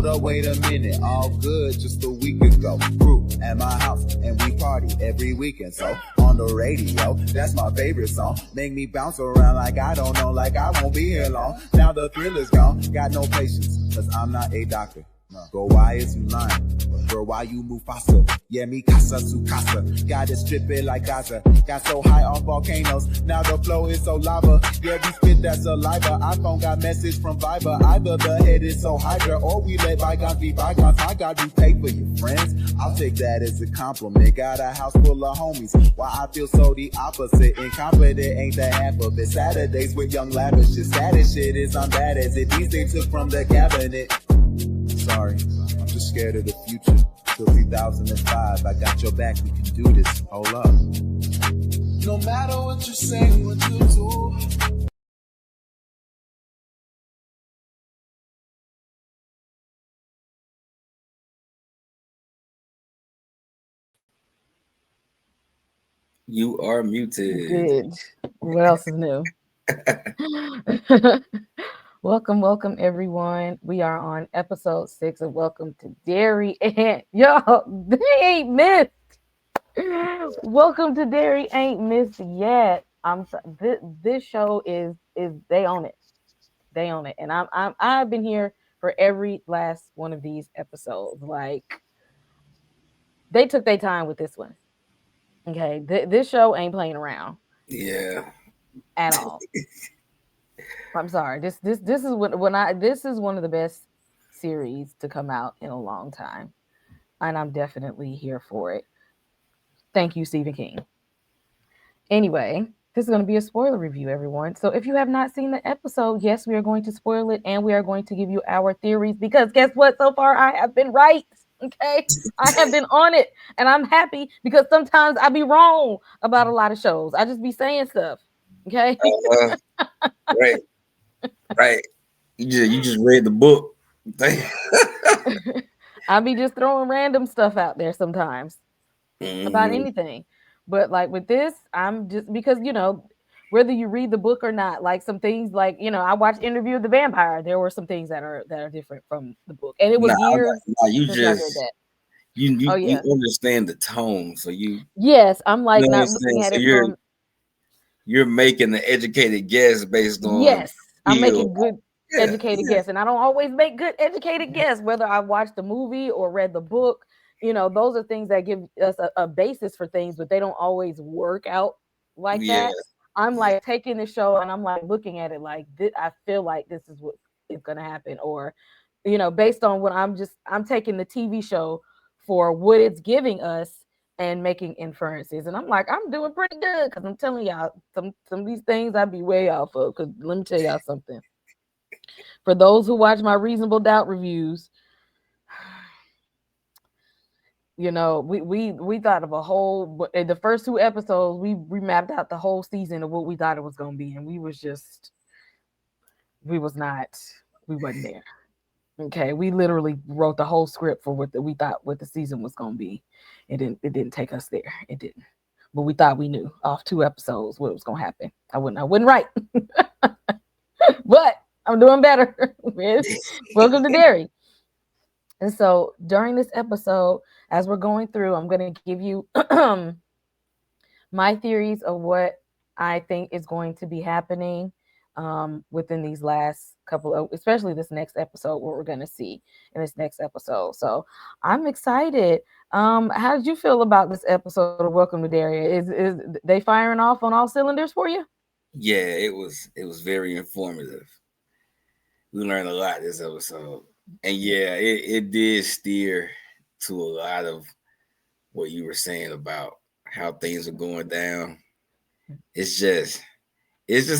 Hold up, wait a minute, all good just a week ago. Crew at my house and we party every weekend. So on the radio, that's my favorite song. Make me bounce around like I don't know, like I won't be here long. Now the thrill is gone, got no patience, cause I'm not a doctor. Girl, why is you lying? Girl, why you move faster? Yeah, me casa su casa. Got it stripping like Gaza. Got so high off volcanoes. Now the flow is so lava. Yeah, we spit that saliva. iPhone got message from Viber. Either the head is so hydra or we let bygones be bygones. I got you pay for your friends. I'll take that as a compliment. Got a house full of homies. Why I feel so the opposite. Incompetent ain't the half of it. Saturdays with young lavish. The saddest shit is I'm bad as it. These things took from the cabinet. Sorry, I'm just scared of the future. Till 2005, I got your back, we can do this. Hold up. No matter what you say, what you do. You are muted. Good. What else is new? Welcome everyone. We are on episode 6 of Welcome to Derry, and yo, they ain't missed. Welcome to Derry ain't missed yet. This show is they own it. They own it, and I've been here for every last one of these episodes. Like they took their time with this one. Okay, this show ain't playing around. Yeah. At all. I'm sorry. This is this is one of the best series to come out in a long time, and I'm definitely here for it. Thank you, Stephen King. Anyway, this is going to be a spoiler review, everyone. So if you have not seen the episode, yes, we are going to spoil it, and we are going to give you our theories because guess what? So far, I have been right. Okay, I have been on it, and I'm happy because sometimes I be wrong about a lot of shows. I just be saying stuff. Okay. Right. Right. You just read the book. I'll be just throwing random stuff out there sometimes about Mm-hmm. anything. But like with this, I'm just because whether you read the book or not, like some things like, I watched Interview with the Vampire. There were some things that are different from the book. And it was years You since I read just that. you Oh yeah. understand the tone, so Yes, I'm you like know what I'm not saying. looking at So it from you're making the educated guess based on yes, I'm feel. making good Yeah, educated yeah, guess. And I don't always make good educated guess, whether I watched the movie or read the book. Those are things that give us a basis for things, but they don't always work out like yeah, that. I'm like taking the show and I'm like looking at it like this, I feel like this is what is gonna happen, or based on what I'm taking the TV show for what it's giving us and making inferences. And I'm like, I'm doing pretty good because I'm telling y'all some of these things I'd be way off of. Because let me tell y'all something. For those who watch my Reasonable Doubt reviews, we thought of a whole. In the first 2 episodes, we mapped out the whole season of what we thought it was gonna be, and we was not, we wasn't there. Okay, we literally wrote the whole script for we thought what the season was gonna be. It didn't take us there. It didn't. But we thought we knew off 2 episodes what was gonna happen. I wasn't right. But I'm doing better with Welcome to Derry. And so during this episode, as we're going through, I'm gonna give you my theories of what I think is going to be happening within these last couple of, especially this next episode, what we're going to see in this next episode. So I'm excited. How did you feel about this episode of Welcome to Derry? Is they firing off on all cylinders for you? yeah. It was very informative. We learned a lot this episode, and yeah, it did steer to a lot of what you were saying about how things are going down. It's just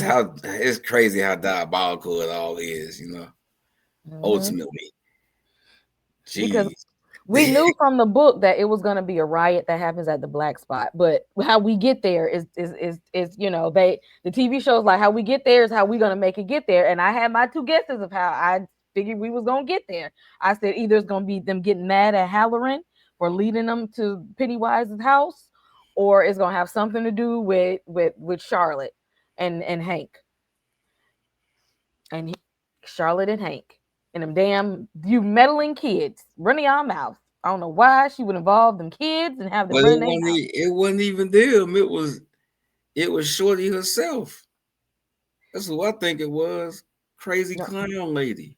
how it's crazy how diabolical it all is, Mm-hmm. ultimately. Because Jeez. we knew from the book that it was going to be a riot that happens at the black spot, but how we get there is the TV shows like how we get there is how we're going to make it get there. And I had my two guesses of how I figured we was going to get there. I said either it's going to be them getting mad at Halloran for leading them to Pennywise's house, or it's going to have something to do with Charlotte and Hank and Charlotte and Hank. and them damn you meddling kids running your mouth. I don't know why she would involve them kids and have them But run their mouth. it wasn't even them. It was Shorty herself. That's who I think it was. Crazy No. clown lady.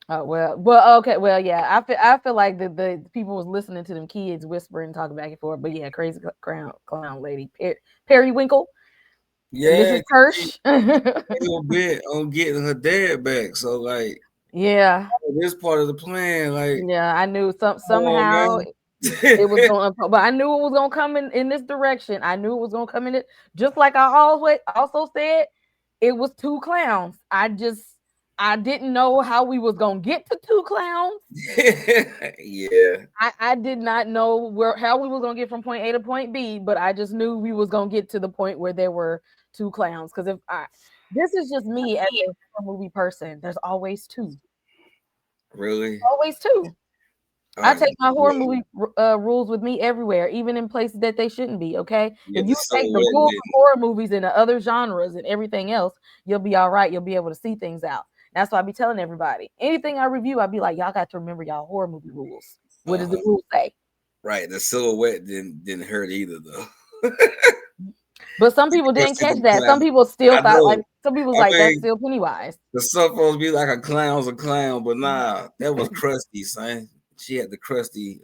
Oh well, okay, well, yeah. I feel like the people was listening to them kids whispering, talking back and forth. But yeah, crazy clown lady, Periwinkle, Yeah, Mrs. Kirsch. little bit on getting her dad back. So like Yeah, this part of the plan, like, yeah. I knew come on, somehow man. it was going, but I knew it was gonna come in this direction. I knew it was gonna come in it. Just like I always also said, it was two clowns. I didn't know how we was gonna get to two clowns. Yeah. I did not know how we was gonna get from point A to point B, but I just knew we was gonna get to the point where there were two clowns. Because this is just me as a horror movie person. There's always two, Really? always two. All I right. take my horror Yeah. movie rules with me everywhere, even in places that they shouldn't be. Okay, Yeah, if the you take the silhouette rules of didn't. horror movies and the other genres and everything else, you'll be all right. You'll be able to see things out. That's why I be telling everybody. Anything I review, I be like, y'all got to remember y'all horror movie rules. What does the Uh-huh. rule say? Right. The silhouette didn't hurt either though. But some people didn't Crusty catch the that. Some clown. people still I thought know. like some people was I like that's mean, still Pennywise. the stuff supposed to be like a clown, but nah, that was crusty, son. She had the crusty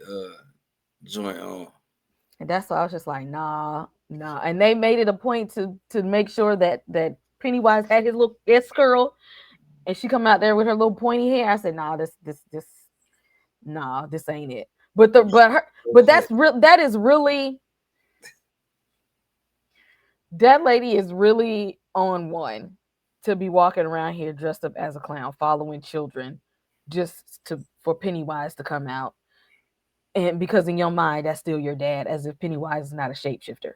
joint on. And that's why I was just like, nah, nah. And they made it a point to make sure that Pennywise had his little S curl and she come out there with her little pointy hair. I said, nah, this nah, this ain't it. But that's real that is really that lady is really on one to be walking around here dressed up as a clown, following children just to for Pennywise to come out. And because in your mind, that's still your dad, as if Pennywise is not a shapeshifter.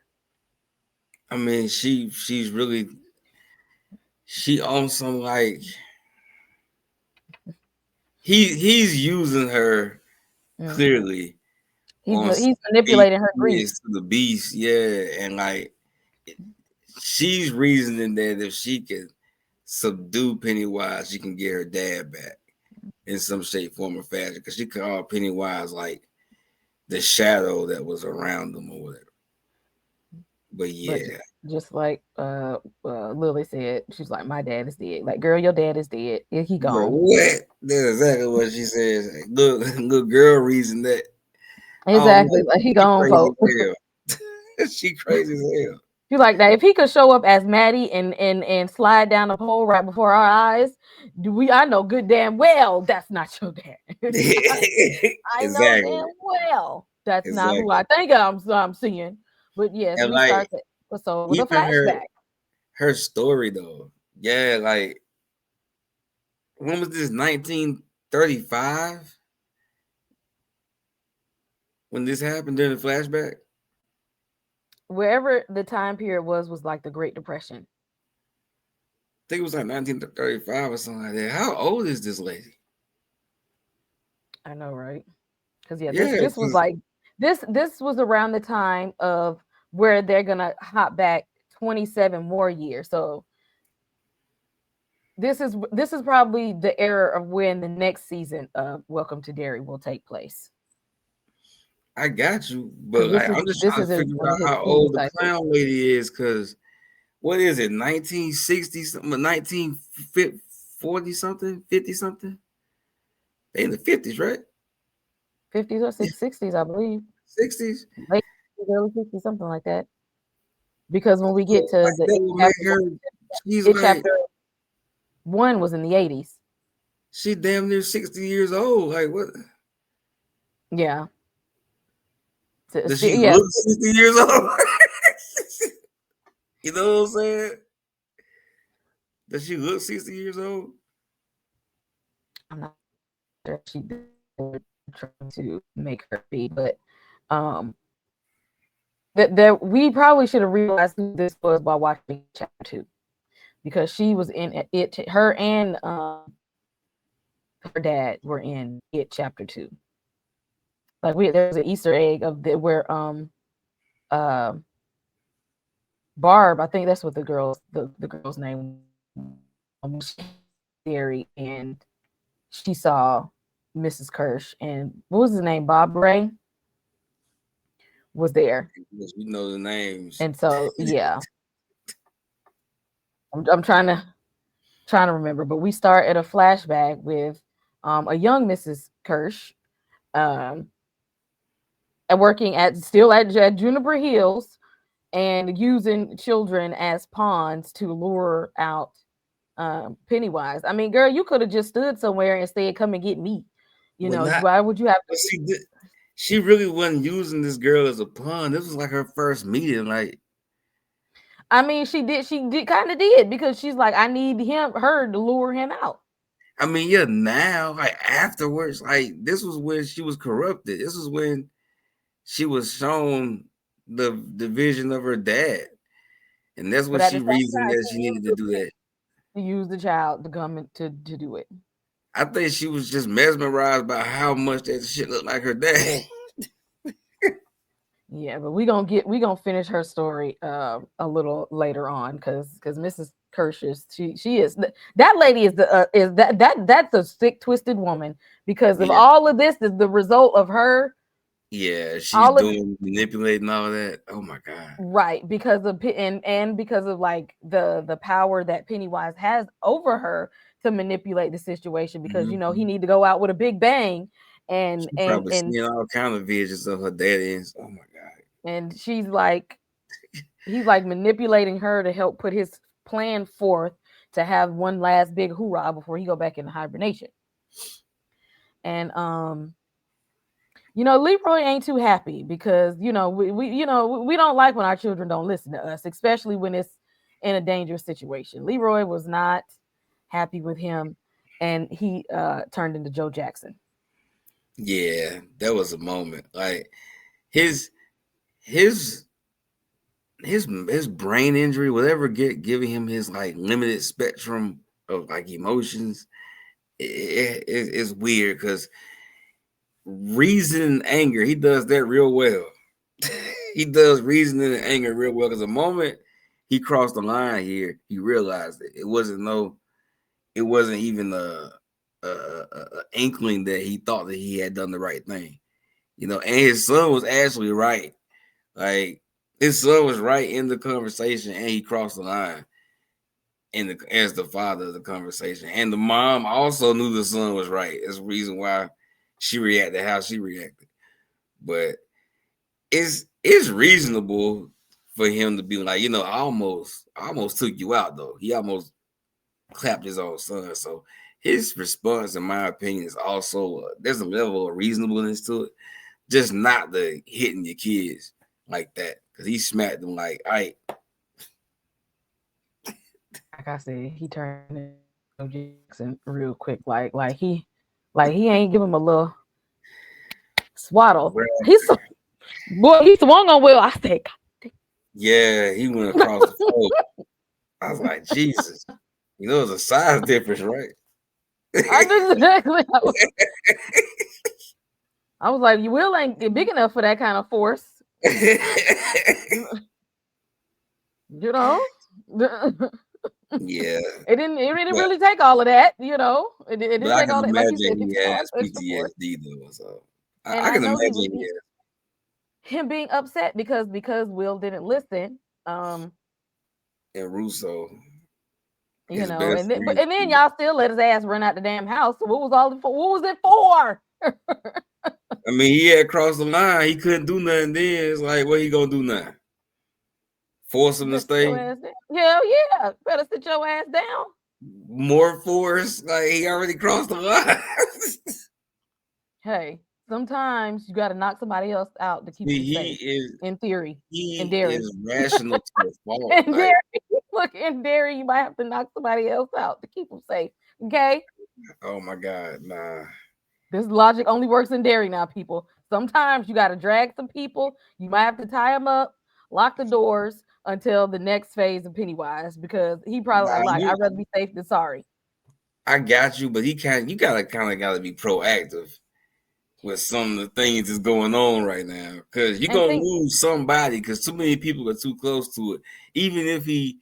I mean, she's really she on some like he's using her Mhm. clearly on some He's beast manipulating her grief. to the beast, yeah, and like she's reasoning that if she can subdue Pennywise, she can get her dad back in some shape, form, or fashion. Because she called Pennywise like the shadow that was around them or whatever. But But yeah, just like Lily said, she's like, my dad is dead. Like, girl, your dad is dead. Yeah, he bro, gone. what? That's exactly what she says. Good girl reason that. I don't know. Exactly. Like he She gone, crazy folks. as hell. She crazy as hell. She's like that. If he could show up as Maddie and slide down the pole right before our eyes, I know good damn well that's not your dad. I know damn Exactly. well that's not who I Exactly. think I'm seeing. But yes, And we like start the episode with a even flashback. her story though. Yeah, like when was this 1935 when this happened during the flashback? Wherever the time period was like the Great Depression. I think it was like 1935 or something like that. How old is this lady? I know, right? Because yeah, this Yeah, this was because like this was around the time of where they're gonna hop back 27 more years. So this is probably the era of when the next season of Welcome to Derry will take place. I got you, but Because like I'm just this trying is to figure in out his how 20s, old the I think. clown lady is. Because what is it, 1960 something, 1940 something, 50 something? They in the 50s, right? 50s or 60s, I believe. 60s. Late 50s, early 60s, something like that. Because when we So get to like the that would make chapter her. She's it like chapter one was in the 80s. she damn near 60 years old. Like what? Yeah. Does she Yes. look 60 years old? You know what I'm saying? Does she look 60 years old? I'm not sure she did trying to make her be, but um that we probably should have realized who this was while watching chapter two, because she was in it. Her and her dad were in it chapter two. Like there was an Easter egg of where uh Barb, I think that's what the girl's name was. Derry, and she saw Mrs. Kirsch, and what was his name? Bob Ray was there. You know the names. And so yeah, I'm trying to remember, but we start at a flashback with a young Mrs. Kirsch, um, and working at Juniper Hills and using children as pawns to lure out Pennywise. I mean, girl, you could have just stood somewhere and said, "Come and get me." You Well, know, not. why would you have But to? see, she really wasn't using this girl as a pawn. This was like her first meeting. Like, I mean, she did kind of did because she's like, I need her to lure him out. I mean, yeah, now, like afterwards, like this was when she was corrupted. This was when she was shown the vision of her dad. And that's But what at the she same reasoned time, that she needed to do that. she used the child to come to do it. I think she was just mesmerized by how much that shit looked like her dad. Yeah, but we gonna finish her story a little later on because Mrs. Kirsch she is that lady is that's a sick twisted woman because of Yeah, all of this is the result of her yeah, she's all of doing manipulating all that. Oh my god. right because of and because of like the power that Pennywise has over her to manipulate the situation because you know he Mm-hmm. need to go out with a big bang and She and probably and seeing all kind of visions of her daddy. Oh my god. and she's like he's like manipulating her to help put his plan forth to have one last big hoorah before he go back into hibernation. And Leroy ain't too happy because we don't like when our children don't listen to us, especially when it's in a dangerous situation. Leroy was not happy with him, and he turned into Joe Jackson. Yeah, that was a moment. Like his his his brain injury, whatever giving him his like limited spectrum of like emotions, it's weird because reason and anger, he does that real well. He does reasoning and anger real well because the moment he crossed the line here, he realized it wasn't even a inkling that he thought that he had done the right thing, and his son was actually right. Like his son was right in the conversation, and he crossed the line as the father of the conversation. And the mom also knew the son was right. That's the reason why she reacted how she reacted. But it's reasonable for him to be like, I almost took you out though. He almost clapped his own son. So his response, in my opinion, is also there's a level of reasonableness to it. Just not the hitting your kids like that. Because he smacked them like, all right. Like I said, he turned into Joe Jackson real quick. Like he ain't give him a little swaddle. He swung on Will. I said, Yeah, he went across the floor. I was like, Jesus. There's a size difference, right? exactly. I was like, you Will ain't big enough for that kind of force. Yeah. It didn't really take all of that, It didn't I take can all that, like you imagine said, he take all has extra force. PTSD though. So And I I can know imagine he has. him being upset because Will didn't listen. And Russo, You his know, best and friend. then y'all still let his ass run out the damn house. So what was it for? I mean, he had crossed the line. He couldn't do nothing then. It's like, what he gonna do now? Force him to stay? Hell yeah. Better sit your ass down. More force? Like, he already crossed the line. Hey, sometimes you got to knock somebody else out to keep them safe. In theory. In Derry. Is rational to a fault. In Derry, you might have to knock somebody else out to keep them safe. Okay? Oh my God, nah. This logic only works in Derry now, people. Sometimes you got to drag some people. You might have to tie them up, lock the doors until the next phase of Pennywise because he probably I'd rather be safe than sorry. I got you, but you gotta be proactive with some of the things that's going on right now because you're gonna lose somebody because too many people are too close to it. Even if he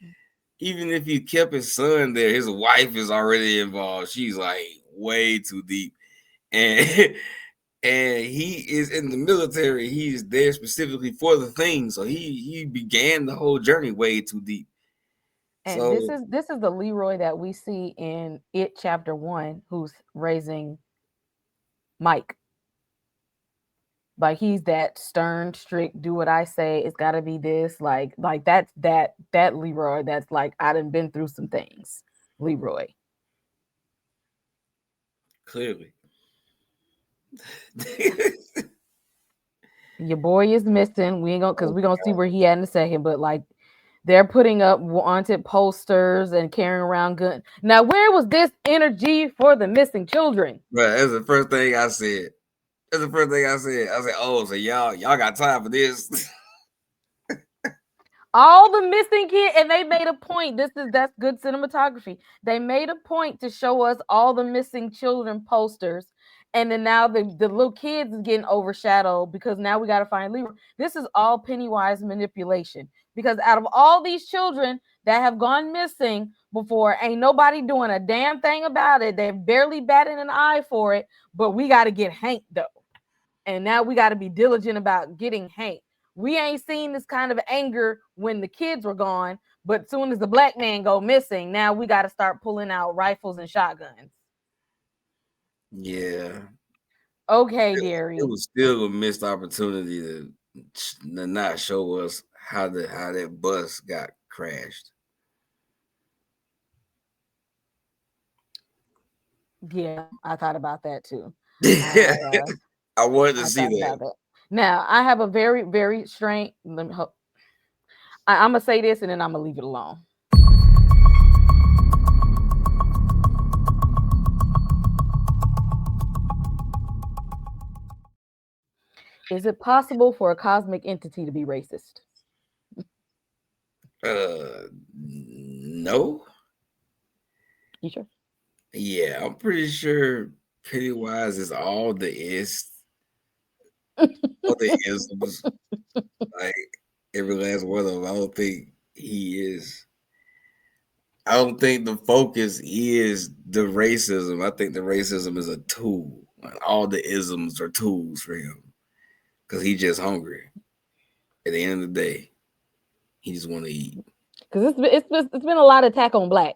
even if he kept his son there, his wife is already involved. She's like way too deep, and and he is in the military. He's there specifically for the thing, so he began the whole journey way too deep. And So this is the Leroy that we see in It Chapter 1, who's raising Mike. Like he's that stern, strict, do what I say. It's got to be this. Like that Leroy. That's like I done been through some things. Leroy. clearly, Your boy is missing. We ain't gonna because we're gonna see where he at in a second. But like they're putting up wanted posters and carrying around gun. Now, where was this energy for the missing children? Right, that's the first thing I said. That's the first thing I said. I said, "Oh, so y'all got time for this?" All the missing kids, and they made a point. That's good cinematography. They made a point to show us all the missing children posters, and then now the little kids is getting overshadowed because now we got to find Leroy. This is all Pennywise manipulation because out of all these children that have gone missing before, ain't nobody doing a damn thing about it. They're barely batting an eye for it, but we got to get Hank though, and now we got to be diligent about getting Hank. We ain't seen this kind of anger when the kids were gone, but soon as the black man go missing, now we got to start pulling out rifles and shotguns. Yeah, Okay, it Derry. was still a missed opportunity to not show us how that bus got crashed. Yeah, I thought about that too. I I wanted to I see thought that. about that. Now I have a very very strange. Let me. I'm gonna say this and then I'm gonna leave it alone. Is it possible for a cosmic entity to be racist? No. You sure? Yeah, I'm pretty sure Pennywise is all the isms, like every last one of them. I don't think he is. I don't think the focus is the racism. I think the racism is a tool. Like, all the isms are tools for him because he's just hungry. At the end of the day, he just want to eat Because it's been a lot of attack on black.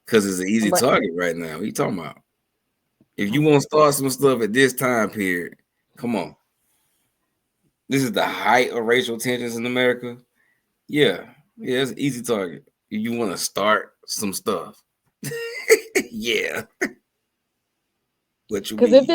because it's an easy But target right now. What you talking about? If you okay, want to start some stuff at this time period, come on. This is the height of racial tensions in America. Yeah, yeah, it's an easy target. If you want to start some stuff, yeah. What you because mean?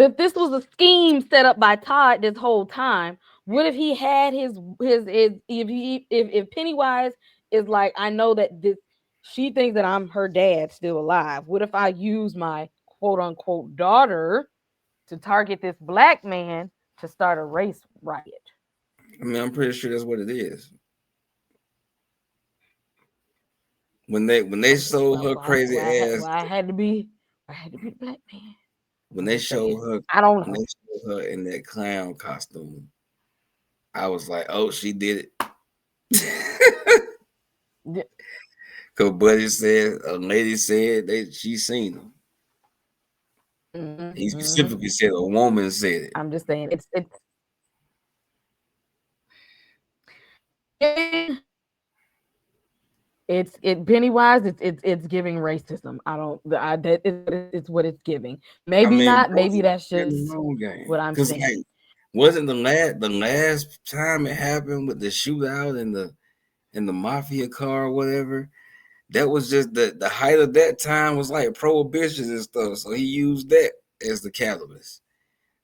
if this was a scheme set up by Todd this whole time, what if he had his if Pennywise is like, I know that this she thinks that I'm her dad still alive. What if I use my quote unquote daughter to target this black man to start a race riot? I mean, I'm pretty sure that's what it is. When they Okay, showed well, her crazy ass, I had to be the black man. when I'm they just showed saying. her, I don't when know. they showed her in that clown costume, I was like, oh, she did it. Cause Buddy said, a lady said that she seen him. He Mm-hmm. specifically said a woman said it. I'm just saying it's Pennywise. It's giving racism. I don't. I that it's what it's giving. I Maybe mean, not. both Maybe of them that's are in the just wrong what game. I'm Cause saying. like, wasn't the last time it happened with the shootout in the mafia car or whatever? That was just the height of that time was like prohibitions and stuff. So he used that as the catalyst.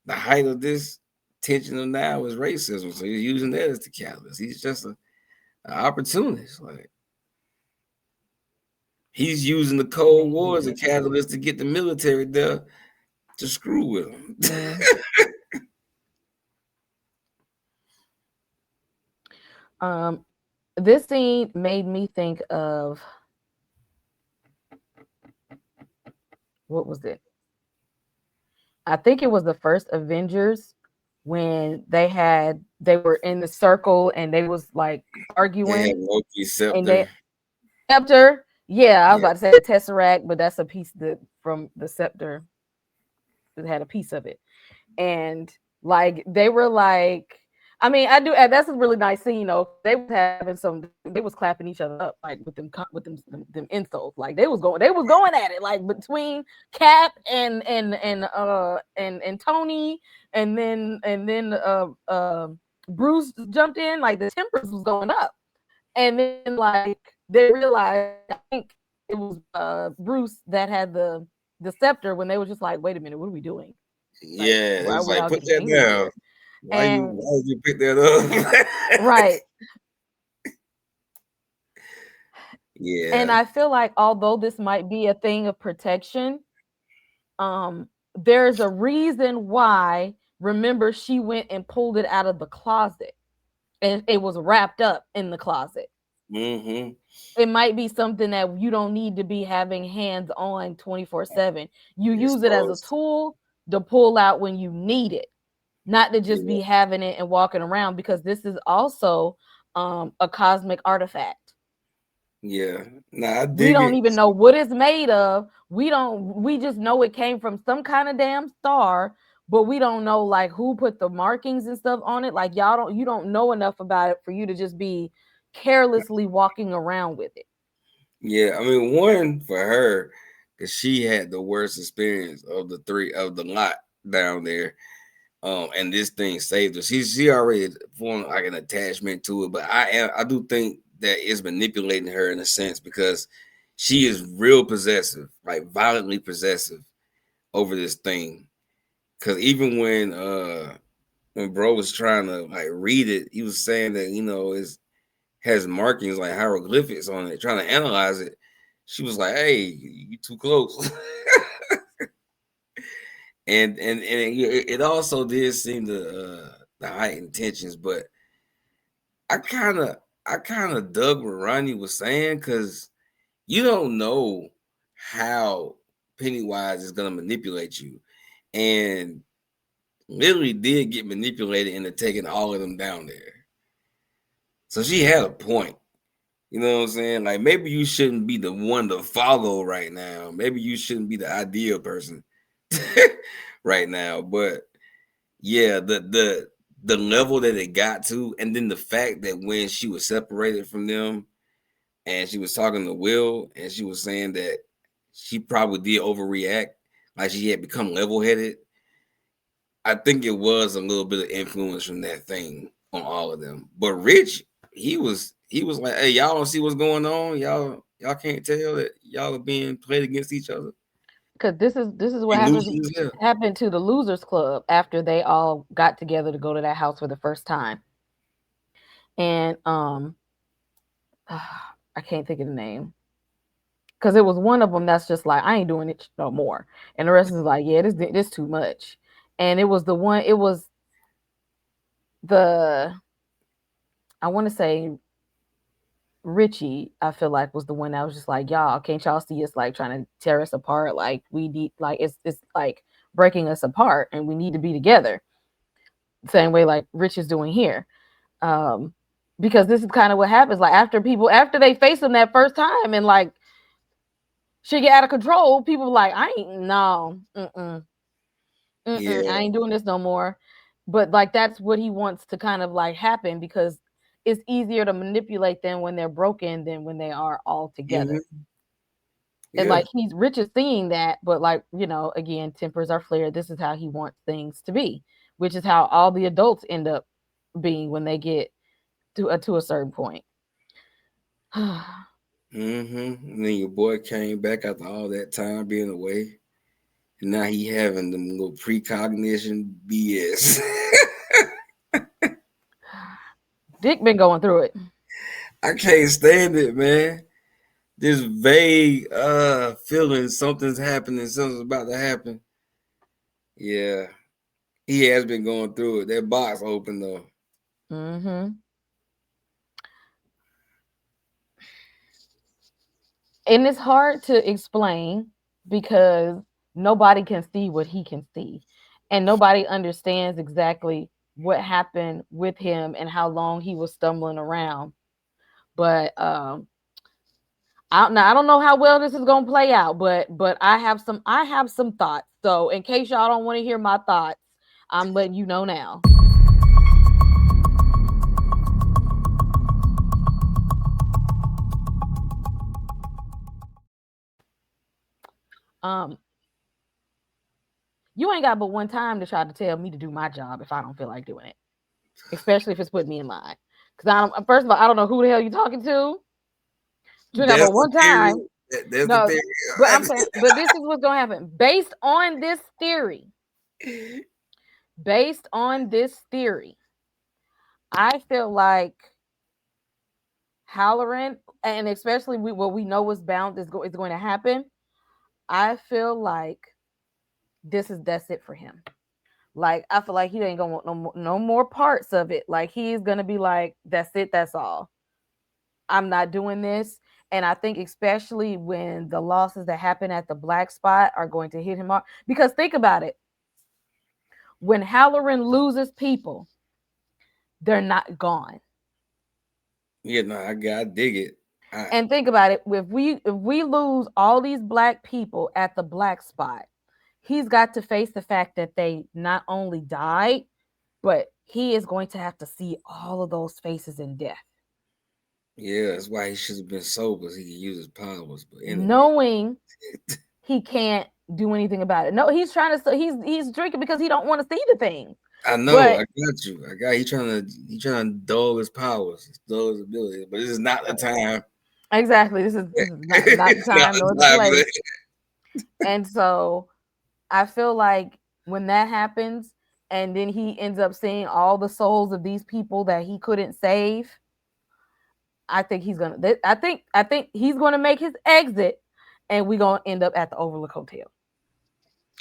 The height of this tension of now is racism. So he's using that as the catalyst. He's just an opportunist. Like he's using the Cold War as a Maybe. catalyst to get the military there to screw with him. Mm. Um, this scene made me think of what was it? I think it was the first Avengers when they were in the circle and they was like They had arguing Loki and they scepter. Scepter. Yeah, I was Yeah, about to say the Tesseract, but that's a piece that from the scepter that had a piece of it. And like they were like, I mean, I do. And that's a really nice scene, though. They was having some. They was clapping each other up, like with them insults. Like they was going at it, like between Cap and Tony, and then Bruce jumped in. Like the tempers was going up, and then like they realized, I think it was Bruce that had the scepter when they were just like, wait a minute, what are we doing? Like, yeah. why are It's we like all put getting that angry down. here? And Why did you pick that up? right. And Yeah. I feel like although this might be a thing of protection, there's a reason why. Remember, she went and pulled it out of the closet and it was wrapped up in the closet. Mm-hmm. It might be something that you don't need to be having hands on 24/7. You use it as a Exposed. tool to pull out when you need it, not to just Yeah. be having it and walking around, because this is also a cosmic artifact. Yeah. Nah, I We dig don't it. even know what it's made of. We just know it came from some kind of damn star, but we don't know like who put the markings and stuff on it. Like you don't know enough about it for you to just be carelessly walking around with it. Yeah. I mean, one for her, because she had the worst experience of the three of the lot down there. And this thing saved her. She already formed like an attachment to it, but I do think that it's manipulating her in a sense because she is real possessive, like violently possessive over this thing. Cause even when bro was trying to like read it, he was saying that it has markings like hieroglyphics on it, trying to analyze it. She was like, "Hey, you too close." And it also did seem to the heighten tensions, but I kind of I kind of dug what Ronnie was saying because you don't know how Pennywise is gonna manipulate you, and literally did get manipulated into taking all of them down there. So she had a point. You know what I'm saying? Like maybe you shouldn't be the one to follow right now. Maybe you shouldn't be the ideal person right now. But yeah, the level that it got to, and then the fact that when she was separated from them and she was talking to Will and she was saying that she probably did overreact, like she had become level headed. I think it was a little bit of influence from that thing on all of them. But Rich, he was like, "Hey, y'all don't see what's going on. Y'all can't tell that y'all are being played against each other." Because this is what Illusion is here. happened to the Losers Club after they all got together to go to that house for the first time. And I can't think of the name, because it was one of them that's just like, I ain't doing it no more, and the rest is like, yeah, this too much. And it was the one. It was the, I want to say Richie, I feel like, was the one that was just like, y'all, can't y'all see us like trying to tear us apart? Like we need, like it's like breaking us apart, and we need to be together. Same way like Rich is doing here. Um, because this is kind of what happens. Like after they face him that first time, and like she get out of control, people like, I ain't no, I Yeah. ain't doing this no more. But like that's what he wants to kind of like happen, because it's easier to manipulate them when they're broken than when they are all together. Hmm. And Yeah. like he's Rich is seeing that, but like, again, tempers are flared. This is how he wants things to be, which is how all the adults end up being when they get to a certain point. And then your boy came back after all that time being away. And now he having them little precognition BS. Dick been going through it. I can't stand it, man. This vague feeling something's happening, something's about to happen. Yeah. He has been going through it. That box open though. Hmm. And it's hard to explain because nobody can see what he can see, and nobody understands exactly what happened with him and how long he was stumbling around. But I don't know how well this is gonna play out, but I have some thoughts. So in case y'all don't want to hear my thoughts, I'm letting you know now. Um, you ain't got but one time to try to tell me to do my job if I don't feel like doing it, especially if it's putting me in line. Because I don't. First of all, I don't know who the hell you talking to. You ain't got but That's the one theory. time. That's the No, but I'm saying, theory. but this is what's gonna happen based on this theory. Based on this theory, I feel like Halloran, and especially what we know is bound is going to happen. I feel like that's it for him. Like I feel like he ain't gonna want no more parts of it. Like he's gonna be like, that's it, that's all. I'm not doing this. And I think especially when the losses that happen at the black spot are going to hit him hard. Because think about it. When Halloran loses people, they're not gone. Yeah, no, I dig it. And think about it. If we lose all these black people at the black spot, he's got to face the fact that they not only died, but he is going to have to see all of those faces in death. Yeah, that's why he should have been sober so he could use his powers. But anyway, Knowing he can't do anything about it. No, he's trying to he's drinking because he don't want to see the thing. I know, But I got you. I got he trying to dull his powers, dull his abilities. But this is not the time. exactly, this is not the It's not time nor the the time for place. that. And so I feel like when that happens and then he ends up seeing all the souls of these people that he couldn't save, I think he's gonna make his exit and we're gonna end up at the Overlook Hotel.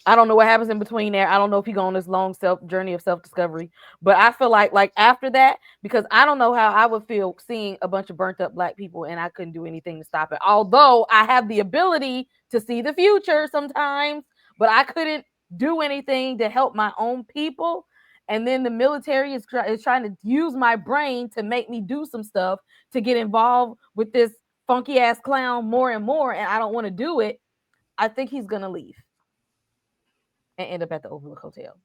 I don't know what happens in between there. I don't know if he go on this long self journey of self discovery, but I feel like after that, because I don't know how I would feel seeing a bunch of burnt up black people and I couldn't do anything to stop it. Although I have the ability to see the future sometimes, but I couldn't do anything to help my own people. And then the military is trying to use my brain to make me do some stuff to get involved with this funky ass clown more and more, and I don't want to do it. I think he's gonna leave and end up at the Overlook Hotel.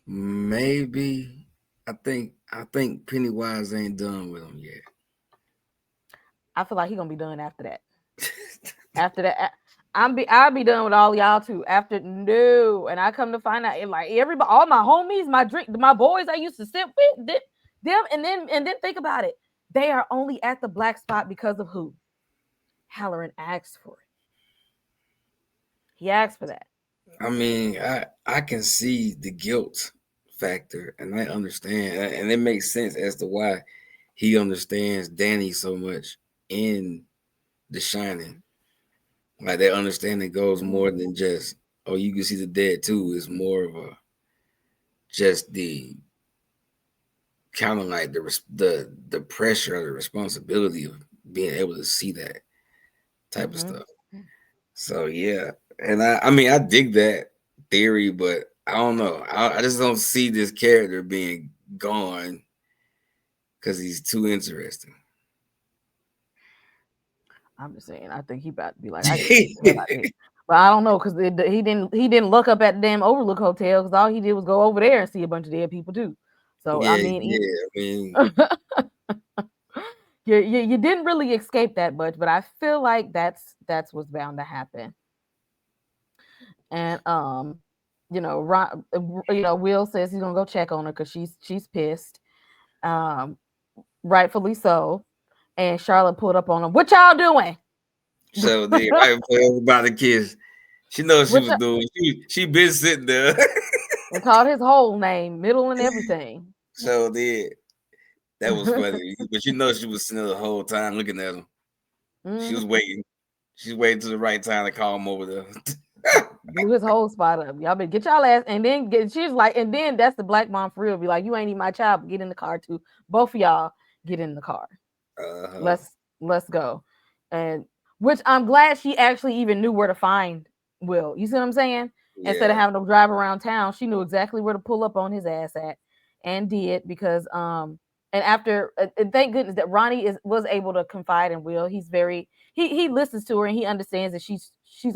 Maybe I think Pennywise ain't done with him yet. I feel like he's gonna be done after that. After that, I'll be done with all y'all too. After no, and I come to find out, like everybody, all my homies, my boys I used to sit with, them, and then think about it. They are only at the black spot because of who? Halloran asked for it. He asked for that. I mean, I can see the guilt factor, and I understand, and it makes sense as to why he understands Danny so much in The Shining. Like that understanding goes more than just, oh, you can see the dead too. It's more of a just the kind of like the pressure or the responsibility of being able to see that type of Mm-hmm. stuff. So yeah, and I mean I dig that theory, but I don't know. I just don't see this character being gone because he's too interesting. I'm just saying. I think he about to be like, I gotta get the hell out of here. But I don't know because he didn't look up at the damn Overlook Hotel because all he did was go over there and see a bunch of dead people too. So I Yeah, mean, yeah. I mean, you didn't really escape that much, but I feel like that's what's bound to happen. And Will says he's gonna go check on her because she's pissed, um, rightfully so. And Charlotte pulled up on him. What y'all doing? so they right before everybody kiss, she knows she What was y'all, doing. She been sitting there. and called his whole name, middle, and everything. So did that was funny, but you know she was sitting there the whole time looking at him. She was Mhm. waiting. She's waiting to the right time to call him over there. Blew his whole spot up. Y'all better get y'all ass. And then she's like, and then that's the black mom for real. Be like, you ain't even my child, but get in the car too. Both of y'all get in the car. Uh-huh. Let's go. And which I'm glad she actually even knew where to find Will. You see what I'm saying? Instead of Yeah. having to drive around town, she knew exactly where to pull up on his ass at, and did because and after and thank goodness that Ronnie was able to confide in Will. he listens to her and he understands that she's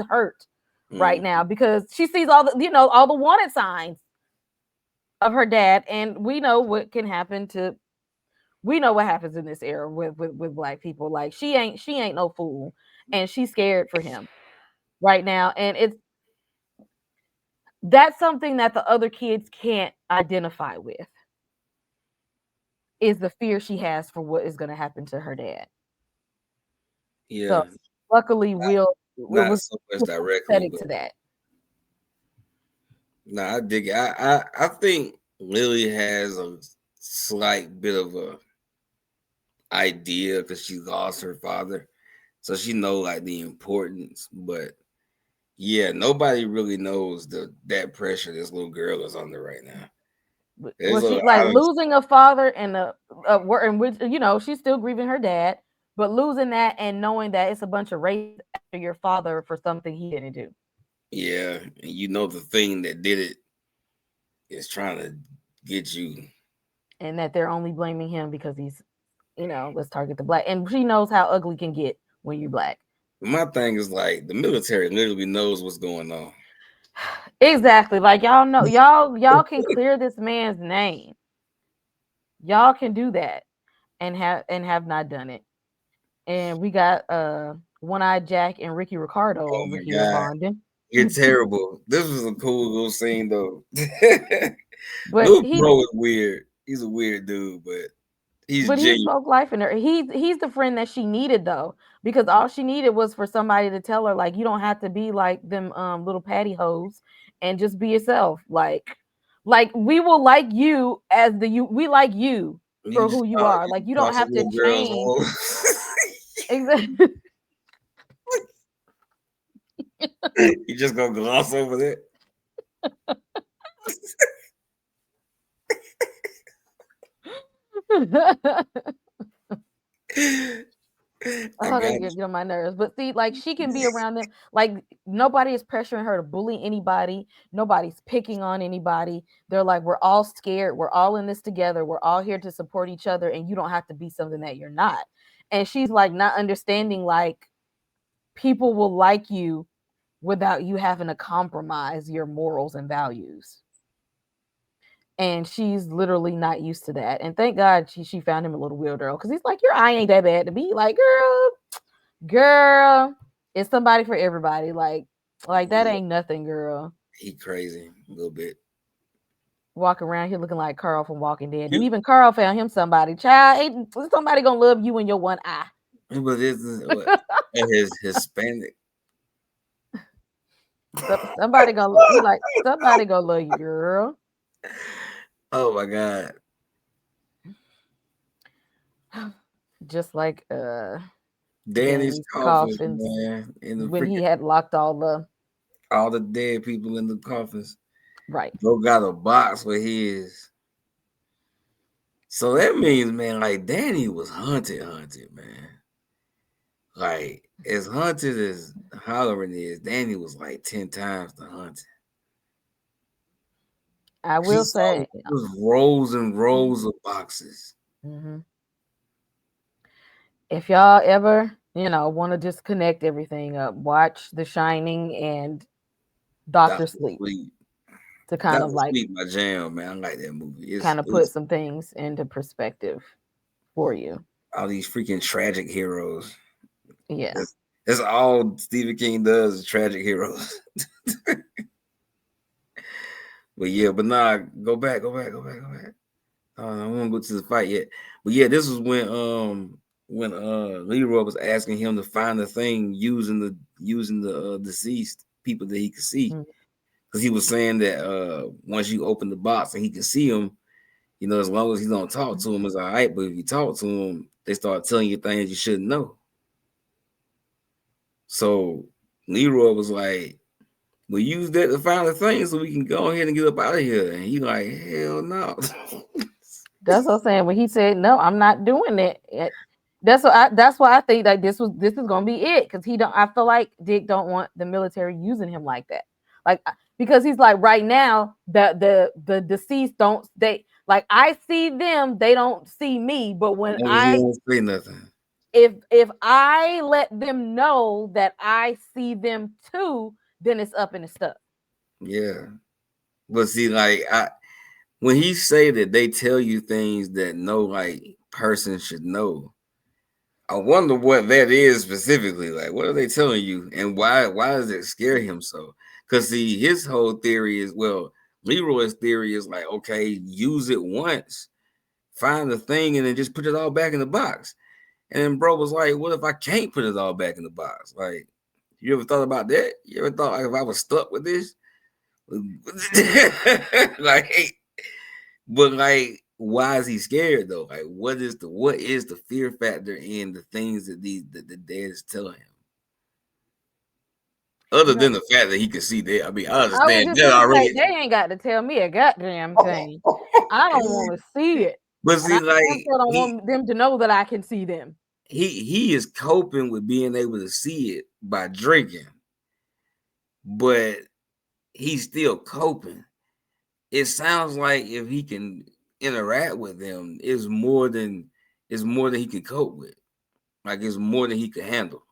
hurt right Mm. now because she sees all the all the wanted signs of her dad, and we know what can happen to we know what happens in this era with black people. Like she ain't no fool, and she's scared for him right now, and that's something that the other kids can't identify with, is the fear she has for what is going to happen to her dad. So Yeah, luckily, not was so much directly, sympathetic but to that. nah, I dig it. I think Lily has a slight bit of a idea because she lost her father, so she know like the importance. But yeah, nobody really knows that pressure this little girl is under right now. Well, There's a she lot like of losing a father and a work, in which she's still grieving her dad, but losing that and knowing that it's a bunch of race after your father for something he didn't do, yeah, and you know the thing that did it is trying to get you. and that they're only blaming him because he's let's target the black, and she knows how ugly can get when you're black. My thing is like the military literally knows what's going on. Exactly, like y'all know, y'all can clear this man's name. Y'all can do that and have not done it. And we got One Eye Jack and Ricky Ricardo Oh over my here god, bonding. you're terrible. This was a cool little scene though. But Little bro is weird. He's a weird dude, but he's he genuine. spoke life in her. He's the friend that she needed though, because all she needed was for somebody to tell her like you don't have to be like them little patty hoes and just be yourself. Like we will like you as we like you You for just who you call, are. you Like just you call don't some have to little girls change. hoes. Exactly. You just gonna gloss over that? I Oh, got they you. get on my nerves. But see, like she can be around them. Like nobody is pressuring her to bully anybody. Nobody's picking on anybody. They're like, we're all scared. We're all in this together. We're all here to support each other. And you don't have to be something that you're not. And she's like not understanding like people will like you without you having to compromise your morals and values. And she's literally not used to that. And thank God she found him a little weirdo because he's like, your eye ain't that bad to be like, girl, it's somebody for everybody. Like that Yeah, ain't nothing, girl. he crazy a little bit. Walking around here looking like Carl from Walking Dead, and You, even Carl found him somebody. Child, ain't somebody gonna love you in your one eye. but this is what his Hispanic. Somebody gonna he like somebody gonna love you, girl. Oh my god, Just like Danny's Danny's coffins, coffins man, in the when he freaking had locked all the dead people in the coffins. right. Bro got a box with his. So that means, man, like Danny was hunted, man. Like as hunted as Hollering is, Danny was like 10 times the hunted. I He will saw say, just rows and rows of boxes. mhm, if y'all ever want to just connect everything up, watch The Shining and Doctor Doctor Sleep Sleep. to kind of Doctor like Sleep, my jam, man. I like that movie. kind of put It's some things into perspective for you. all these freaking tragic heroes. Yeah. That's, that's all Stephen King does is tragic heroes. But yeah, but nah, go back. I won't go to the fight yet. But yeah, this was when Leroy was asking him to find the thing using the deceased people that he could see. Mm. Because he was saying that once you open the box and he can see them, as long as he don't talk to him, it's all right. But if you talk to him, they start telling you things you shouldn't know. So Leroy was like, "We use that to find the thing so we can go ahead and get up out of here." And he like, "Hell no." That's what I'm saying. When he said, "No, I'm not doing it," that's why I think that this is gonna be it, because he don't. I feel like Dick don't want the military using him like that, like because he's like right now the deceased don't they like I see them, they don't see me, but when As long as he I don't say nothing. if I let them know that I see them too, then it's up and it's stuck. Yeah. But see, like when he say that they tell you things that no like person should know, I wonder what that is specifically. Like, what are they telling you, and why does it scare him so? Because see, his whole theory is, well, Leroy's theory is like, okay, use it once, find the thing, and then just put it all back in the box. And then bro was like, what if I can't put it all back in the box? Like, you ever thought about that? You ever thought like, if I was stuck with this? Like, but like, why is he scared though? Like, what is the fear factor in the things that the dad is telling him? Other than the fact that he could see that, I mean, I I was understand just that gonna say already. they ain't got to tell me a goddamn thing. I don't want to see it, But and I see, like also don't want them to know that I can see them. he is coping with being able to see it by drinking, but he's still coping. It sounds like if he can interact with them, it's more than he can cope with. Like it's more than he can handle.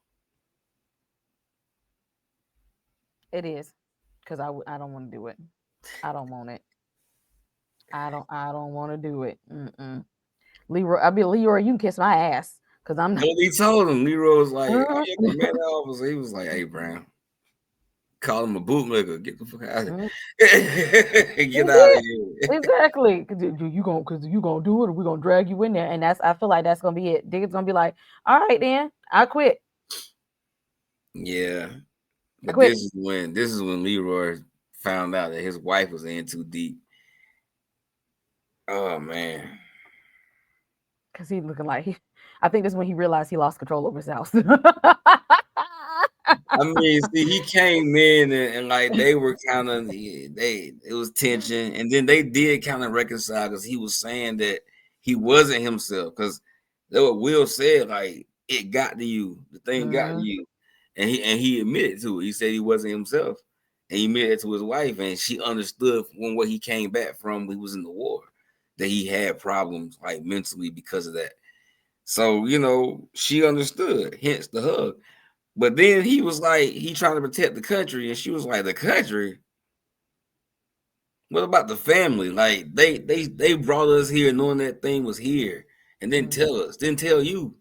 It is, because I don't want to do it. I don't want it. I don't want to do it. Leroy, I be Leroy. You can kiss my ass, because I'm not. But he told him, Leroy was like, "Oh, Mm, yeah, commanding officer." He was like, "Hey, Brown, call him a bootlegger. Get the fuck out of mm. here. He Get out of did here." exactly. Because you gonna do it, or we're gonna drag you in there, and I feel like that's gonna be it. Diggs gonna be like, all right, then I quit. Yeah, I but quit. this is when Leroy found out that his wife was in too deep. Oh man. Because he looking like I think this is when he realized he lost control over his house. I mean, see, he came in and like they were kind of it was tension, and then they did kind of reconcile because he was saying that he wasn't himself because that what Will said, like it got to you, the thing got to Mm. you, and he admitted to it. He said he wasn't himself, and he admitted it to his wife, and she understood when what he came back from, he was in the war, that he had problems like mentally because of that. So she understood, hence the hug. But then he was like, he trying to protect the country, and she was like, the country. What about the family? Like they brought us here knowing that thing was here, and then Mm. tell us, then tell you.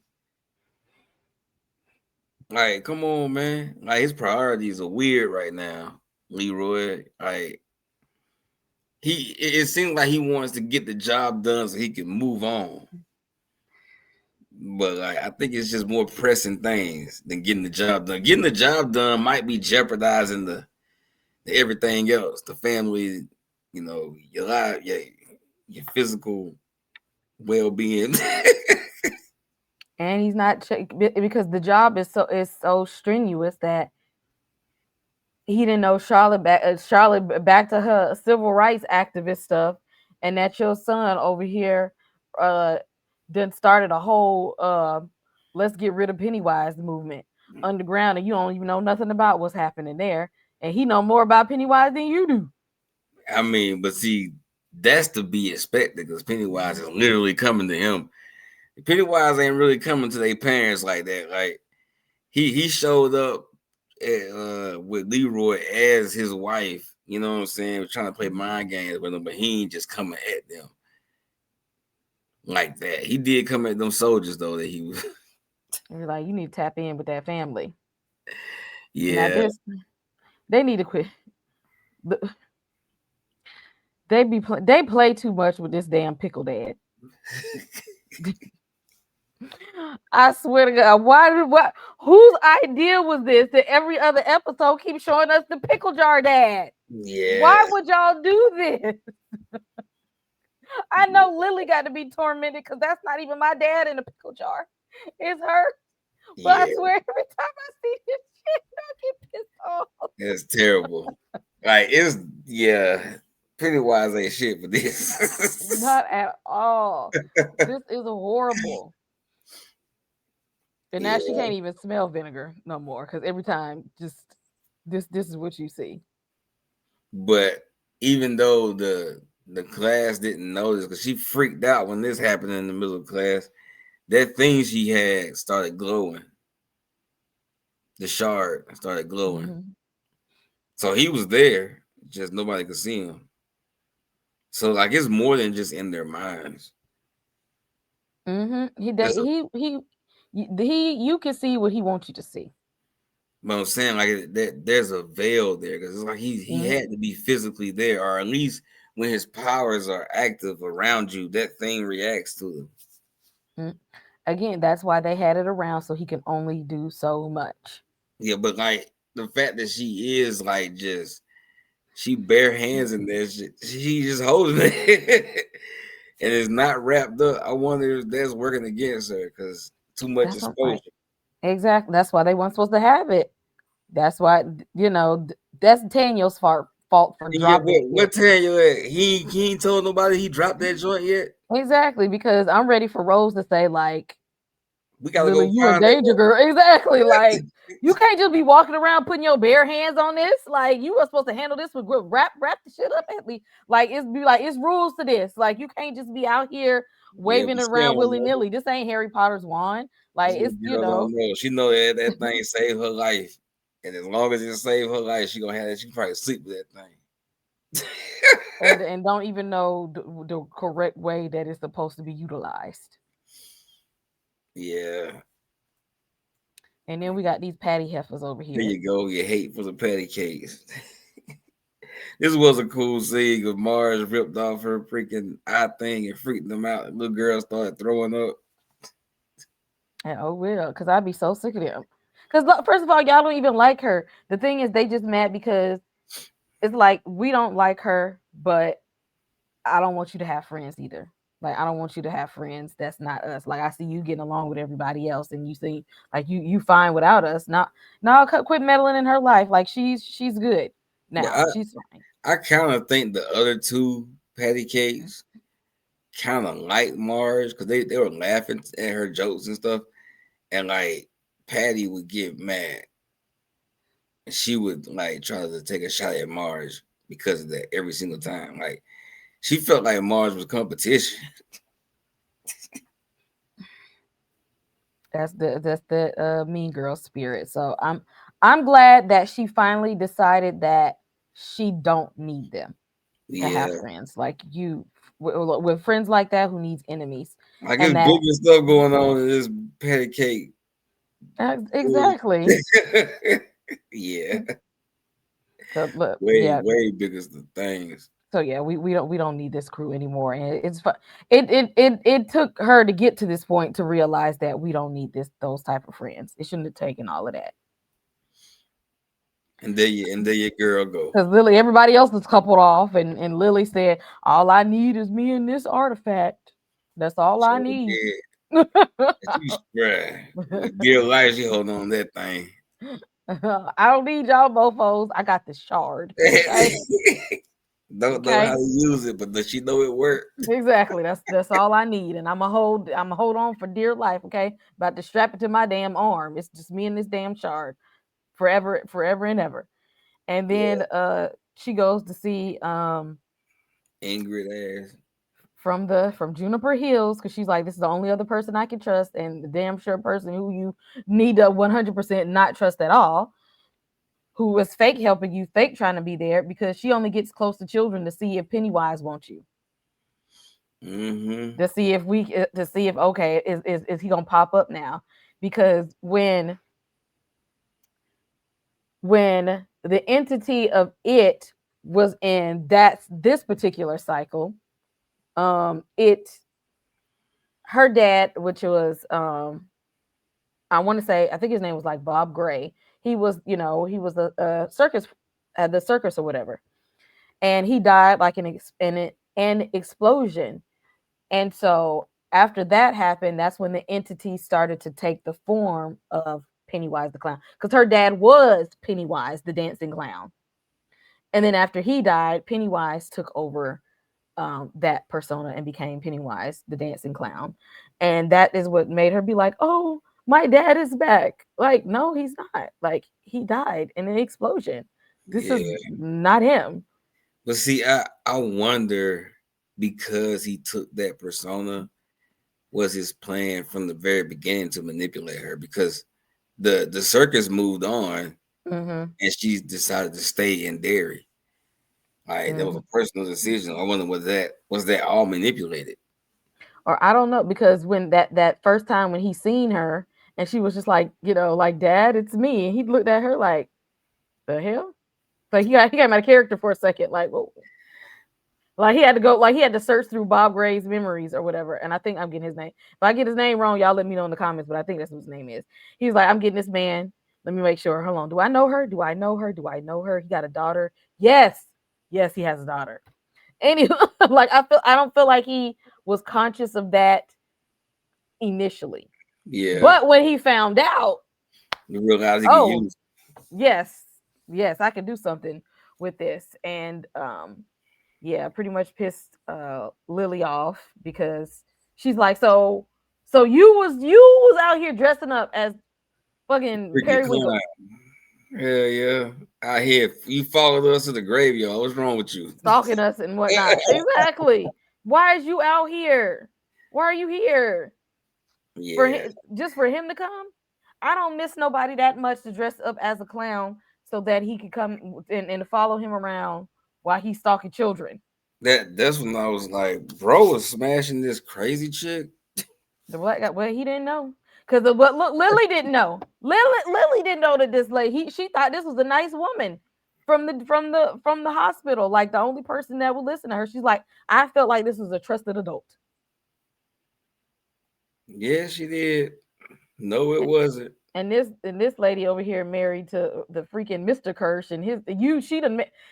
Like, come on, man. Like his priorities are weird right now, Leroy. Like it seems like he wants to get the job done so he can move on. But like I think it's just more pressing things than getting the job done. Getting the job done might be jeopardizing the everything else, the family, your life, your physical well-being. And he's not because the job is so strenuous that he didn't know Charlotte back to her civil rights activist stuff, and that your son over here uh then started a whole let's get rid of Pennywise movement underground, and you don't even know nothing about what's happening there, and he know more about Pennywise than you do. I mean, but see, that's to be expected because Pennywise is literally coming to him. Pennywise ain't really coming to their parents like that. Like he showed up with Leroy as his wife. You know what I'm saying? Trying to play mind games with them, but he ain't just coming at them like that. He did come at them soldiers though. That he was. And you're like, you need to tap in with that family. Now Yeah. this, they need to quit. They play too much with this damn pickle dad. I swear to God, whose idea was this that every other episode keeps showing us the pickle jar dad? Yeah. Why would y'all do this? I know Lily got to be tormented because that's not even my dad in a pickle jar. It's her. But I Yeah. swear every time I see this shit, I get pissed off. It's terrible. Like Pennywise ain't shit for this. Not at all. This is horrible. And now she Yeah. can't even smell vinegar no more because every time, just this is what you see. But even though the class didn't notice, because she freaked out when this happened in the middle of class, that thing she had started glowing. The shard started glowing. Mm-hmm. So he was there, just nobody could see him. So like it's more than just in their minds. Mm-hmm. That's You can see what he wants you to see. what I'm saying. Like that, there's a veil there because it's like he Mm-hmm. had to be physically there, or at least when his powers are active around you, that thing reacts to them. Mm-hmm. Again, that's why they had it around so he can only do so much. Yeah, but like the fact that she is like just she bare hands in there, she just holding it. And it's not wrapped up. I wonder if that's working against her because too much That's what I'm like. exposure. Exactly. That's why they weren't supposed to have it. That's why that's Daniel's fault for Yeah, dropping it. what time you at? He ain't told nobody he dropped that joint yet. Exactly, because I'm ready for Rose to say like, We gotta Lily, go you in find that danger, motherfucker. girl. Exactly. Like you can't just be walking around putting your bare hands on this. Like you are supposed to handle this with wrap the shit up at least. Like it's rules to this. Like you can't just be out here Yeah, waving but it she around don't willy know. nilly. This ain't Harry Potter's wand. This Like little it's girl don't know. She know that thing saved her life, and as long as it saved her life, she gonna have that. She can probably sleep with that thing. and don't even know the correct way that it's supposed to be utilized. Yeah, And then we got these patty heifers over there here. you go. You hate for the patty cakes. This was a cool scene because Mars ripped off her freaking eye thing and freaked them out. The little girl started throwing up. And oh well, because I'd be so sick of them. Because first of all, y'all don't even like her. The thing is, they just mad because it's like we don't like her, but I don't want you to have friends either. Like I don't want you to have friends that's not us. Like I see you getting along with everybody else, and you see like you fine without us. Not now, quit meddling in her life. Like she's good But now. She's fine. I kind of think the other two patty cakes kind of like Mars because they were laughing at her jokes and stuff. And like Patty would get mad and she would like try to take a shot at Mars because of that every single time. Like she felt like Mars was competition. That's the mean girl spirit. So I'm glad that she finally decided that she don't need them to have Yeah. friends like you with friends like that who needs enemies Like it's and that bigger stuff going on in this patty cake. exactly. Yeah. So look, Way, yeah. way bigger the things. So yeah, we don't need this crew anymore, and it's fun. It took her to get to this point to realize that we don't need those type of friends. It shouldn't have taken all of that. And there your girl go. Because Lily, everybody else was coupled off, and Lily said, "All I need is me and this artifact. That's all So I need." yeah. She's right. Dear life, she holding on that thing. I don't need y'all mofos. I got the shard. Okay. Don't know how Okay. to use it, but does she know it worked? Exactly. That's all I need. And I'm gonna hold on for dear life. Okay. About to strap it to my damn arm. It's just me and this damn shard. Forever and ever. And Yeah, then she goes to see Ingrid ass. from Juniper Hills because she's like, this is the only other person I can trust, and the damn sure person who you need to 100% not trust at all, who was fake helping you, fake trying to be there because she only gets close to children to see if Pennywise wants you, Mm-hmm. to see if okay is he gonna pop up now, because when the entity of it was in this particular cycle, it her dad, which was I want to say, I think his name was like Bob Gray. He was a circus at the circus or whatever, and he died like an explosion. And so after that happened, that's when the entity started to take the form of Pennywise the clown, because her dad was Pennywise the dancing clown. And then after he died, Pennywise took over that persona and became Pennywise the dancing clown. And that is what made her be like, oh, my dad is back. Like, no, he's not. Like, he died in an explosion. This is Yeah, not him. but see, I wonder because he took that persona, was his plan from the very beginning to manipulate her, because the circus moved on Mm-hmm. and she decided to stay in Derry. Like that was Mm-hmm. a personal decision. I wonder was that all manipulated? Or I don't know, because when that first time when he seen her and she was just like, like, Dad, it's me, and he looked at her like, the hell. Like he got out of character for a second, like, whoa. Like he had to go, like he had to search through Bob Gray's memories or whatever. And I think I'm getting his name. If I get his name wrong, y'all let me know in the comments. But I think that's what his name is. He's like, I'm getting this man. Let me make sure. Hold on. Do I know her? Do I know her? Do I know her? He got a daughter. Yes. Yes, he has a daughter. Anyway, like I don't feel like he was conscious of that initially. Yeah, But when he found out, you realize he can oh, use. yes, yes, I can do something with this. And yeah, pretty much pissed Lily off because she's like, so you was out here dressing up as fucking Freaking Periwinkle, clown. Yeah, yeah. I hear you followed us to the graveyard. What's wrong with you? stalking us and whatnot. Exactly. Why is you out here? Why are you here? For Yeah, him, just for him to come? I don't miss nobody that much to dress up as a clown so that he could come and follow him around while he's stalking children. that's when I was like, bro was smashing this crazy chick. The black guy, well, he didn't know. Because but look, Lily didn't know. Lily didn't know that this lady, she thought this was a nice woman from the hospital. Like the only person that would listen to her. She's like, I felt like this was a trusted adult. Yeah, she did. No, it wasn't. And this lady over here married to the freaking Mr. Kirsch and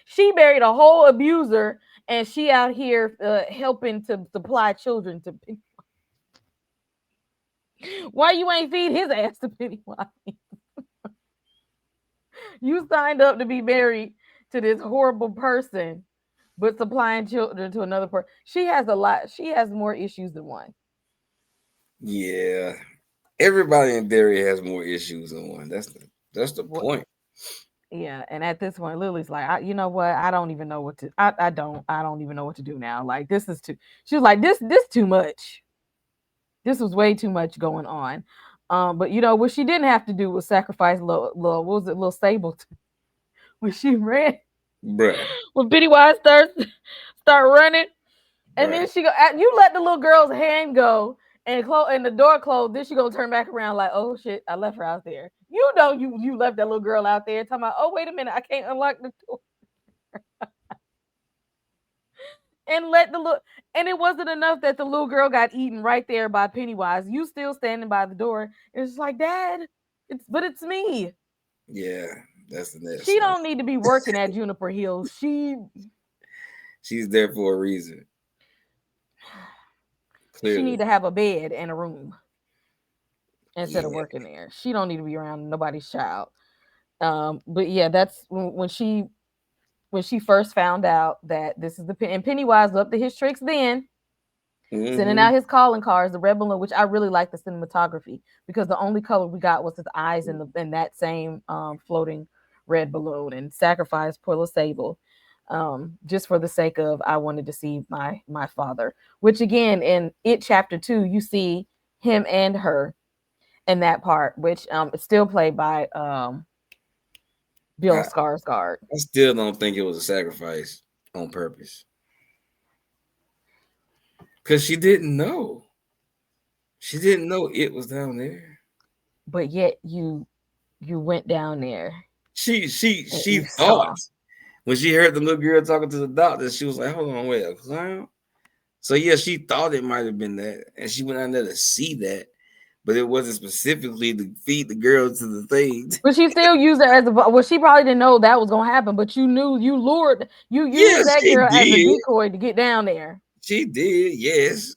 she married a whole abuser, and she out here helping to supply children to why you ain't feed his ass to Pennywise? You signed up to be married to this horrible person, but supplying children to another person. She has a lot. She has more issues than one. Yeah, everybody in Derry has more issues than one. That's the What? point. Yeah, and at this point, Lily's like, you know what? I don't even know what to. I don't even know what to do now. Like this is too. She was like, this too much. This was way too much going on. But what she didn't have to do was sacrifice little what was it, little Sable when she ran Bruh. when Pennywise start running. And then Bruh. she go, you let the little girl's hand go and the door closed. Then she gonna turn back around like, oh shit, I left her out there. You left that little girl out there. Talking about, oh wait a minute, I can't unlock the door. And let the little, and it wasn't enough that the little girl got eaten right there by Pennywise. You still standing by the door. And it's like, Dad, it's me. Yeah, that's the next She one. don't need to be working at Juniper Hills. She's there for a reason. She need Clearly. to have a bed and a room instead of Yeah. working there. She don't need to be around nobody's child. But yeah, that's when she first found out that this is and Pennywise was up to his tricks then, sending Mm-hmm. out his calling cards, the red balloon, which I really like the cinematography because the only color we got was his eyes in that same floating red balloon, and sacrifice poor little Sable, just for the sake of I wanted to see my father. Which again in It Chapter 2, you see him and her in that part, which is still played by Bill I, Skarsgård. I still don't think it was a sacrifice on purpose. Because she didn't know. She didn't know it was down there. But yet you went down there She she and she you saw. thought when she heard the little girl talking to the doctor, she was like, hold on, wait, a clown? So yeah, she thought it might have been that. And she went out there to see that, but it wasn't specifically to feed the girl to the thing. But she still used it as a well. She probably didn't know that was gonna happen, but you knew you used Yes, that she girl as a did. decoy to get down there. She did, yes.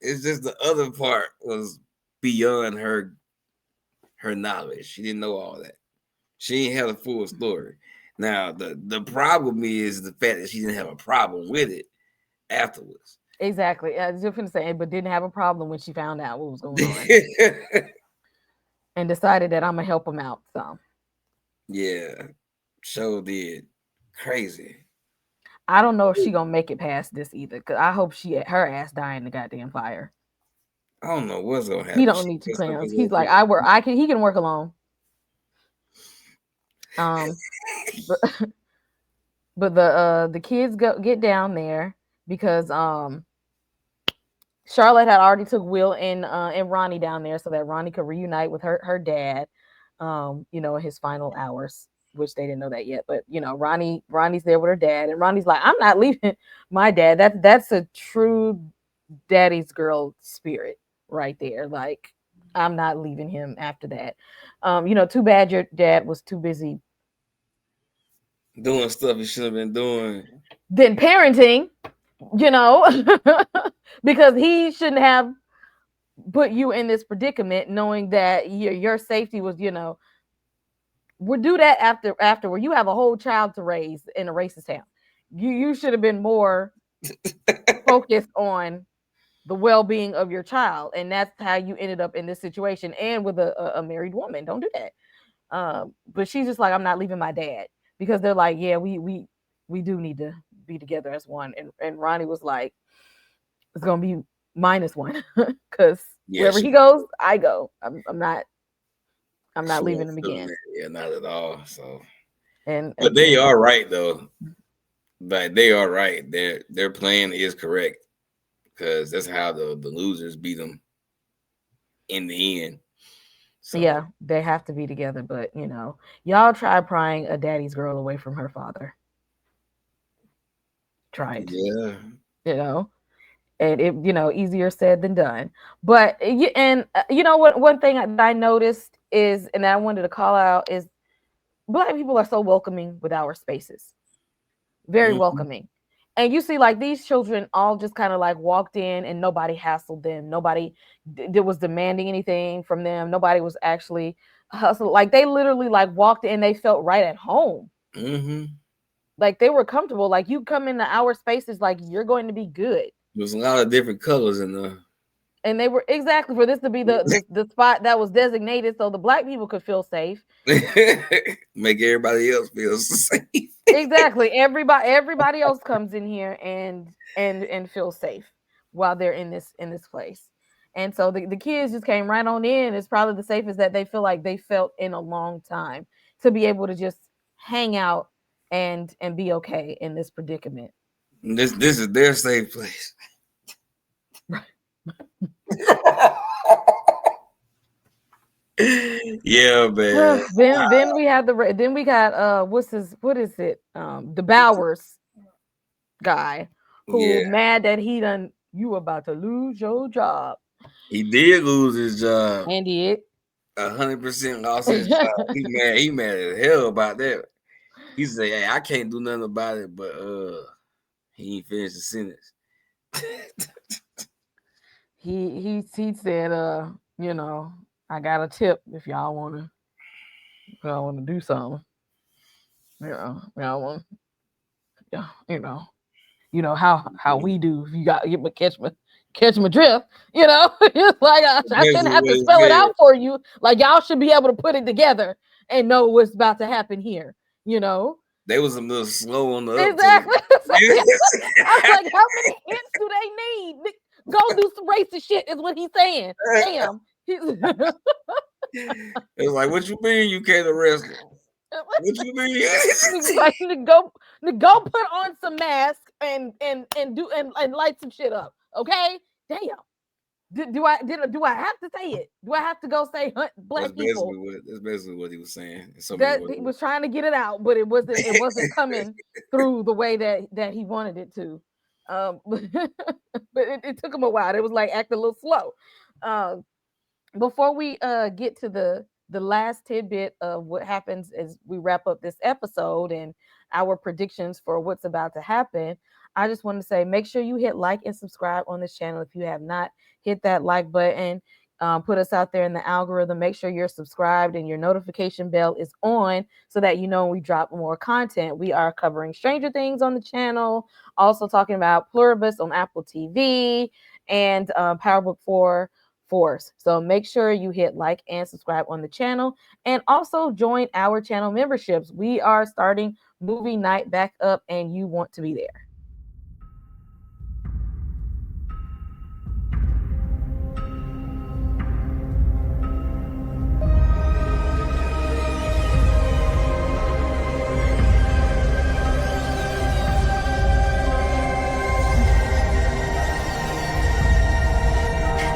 It's just the other part was beyond her knowledge. She didn't know all that. She ain't had a full story. Now the problem is the fact that she didn't have a problem with it afterwards. Exactly. I was just gonna say, but didn't have a problem when she found out what was going on and decided that I'm gonna help him out. So Yeah, show did crazy. I don't know if she gonna make it past this either. Cause I hope her ass die in the goddamn fire. I don't know what's gonna He happen. don't She need two messed up clowns. his He's little like, plan. he can work alone. Um, but, but the kids get down there because Charlotte had already took Will and Ronnie down there so that Ronnie could reunite with her dad, in his final hours, which they didn't know that yet. But Ronnie's there with her dad, and Ronnie's like, I'm not leaving my dad. That's a true daddy's girl spirit right there. Like, I'm not leaving him after that. Too bad your dad was too busy Doing stuff he should have been doing. then parenting, because he shouldn't have put you in this predicament knowing that your safety was, we'll do that after where you have a whole child to raise in a racist town. You should have been more focused on the well-being of your child, and that's how you ended up in this situation and with a married woman. Don't do that. But she's just like, I'm not leaving my dad, because they're like, yeah, we do need to be together as one. And Ronnie was like, it's gonna be -1 because Yeah, wherever she he goes, I go. I'm not she leaving wasn't him feeling again. that. Yeah, not at all. So, but And they are right though. But they are right. Their plan is correct because that's how the losers beat them in the end. So yeah, they have to be together. But y'all try prying a daddy's girl away from her father. Try it. yeah, You know, and it easier said than done. But what, one thing that I noticed is, and I wanted to call out, is Black people are so welcoming with our spaces, very mm-hmm. welcoming. And you see, like, these children all just kind of like walked in, and nobody hassled them, nobody was demanding anything from them, nobody was actually hustled. Like, they literally like walked in, they felt right at home, Mm-hmm. like they were comfortable. Like, you come into our spaces, like, you're going to be good. There's a lot of different colors in the And they were, exactly, for this to be the spot that was designated so the Black people could feel safe. make everybody else feel safe. Exactly. Everybody else comes in here and feels safe while they're in this place. And so the kids just came right on in. It's probably the safest that they feel like they felt in a long time, to be able to just hang out and be okay in this predicament. This is their safe place. Yeah, man. then we had then we got what is it, the Bowers guy, who Yeah, mad that he done, you about to lose your job. he did lose his job. And did. 100% lost his job. He mad. He mad as hell about that. He said, "Hey, I can't do nothing about it." But he ain't finished the sentence. He said, I got a tip if y'all wanna do something. Y'all want, yeah, how we do. If you got get my catch my drift, it's like, I shouldn't Basically, have what to he spell it said. out for you. Like, y'all should be able to put it together and know what's about to happen here. They was a little slow on the uptake. Exactly. I was like, how many hints do they need? Go do some racist shit, is what he's saying. Damn. It was like, what you mean you can't arrest him? What you mean? Like, to go put on some masks and light some shit up. Okay? Damn. Do I have to say it? Do I have to go say hunt Black people? That's basically what he was saying. In so many That he words. was trying to get it out, but it wasn't coming through the way that he wanted it to. But it took him a while. It was like acting a little slow. Um, Before we get to the last tidbit of what happens as we wrap up this episode and our predictions for what's about to happen, I just want to say, make sure you hit like and subscribe on this channel if you have not. Hit that like button. Put us out there in the algorithm. Make sure you're subscribed and your notification bell is on so that you know when we drop more content. We are covering Stranger Things on the channel, also talking about Pluribus on Apple TV, and PowerBook 4 Force. So make sure you hit like and subscribe on the channel, and also join our channel memberships. We are starting movie night back up, and you want to be there.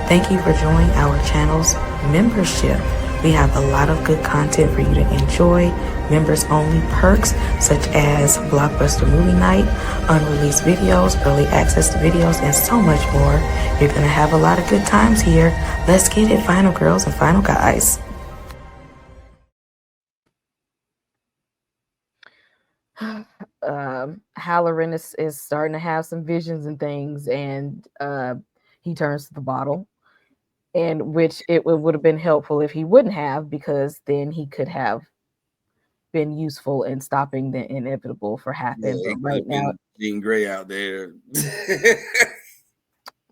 Thank you for joining our channel's membership. We have a lot of good content for you to enjoy, members only perks such as Blockbuster Movie Night, unreleased videos, early access to videos, and so much more. You're going to have a lot of good times here. Let's get it, final girls and final guys. Halloran is starting to have some visions and things, and he turns to the bottle, and which it would have been helpful if he wouldn't have, because then he could have been useful in stopping the inevitable for happening. Yeah, But it could right have now, been Jean Grey out there.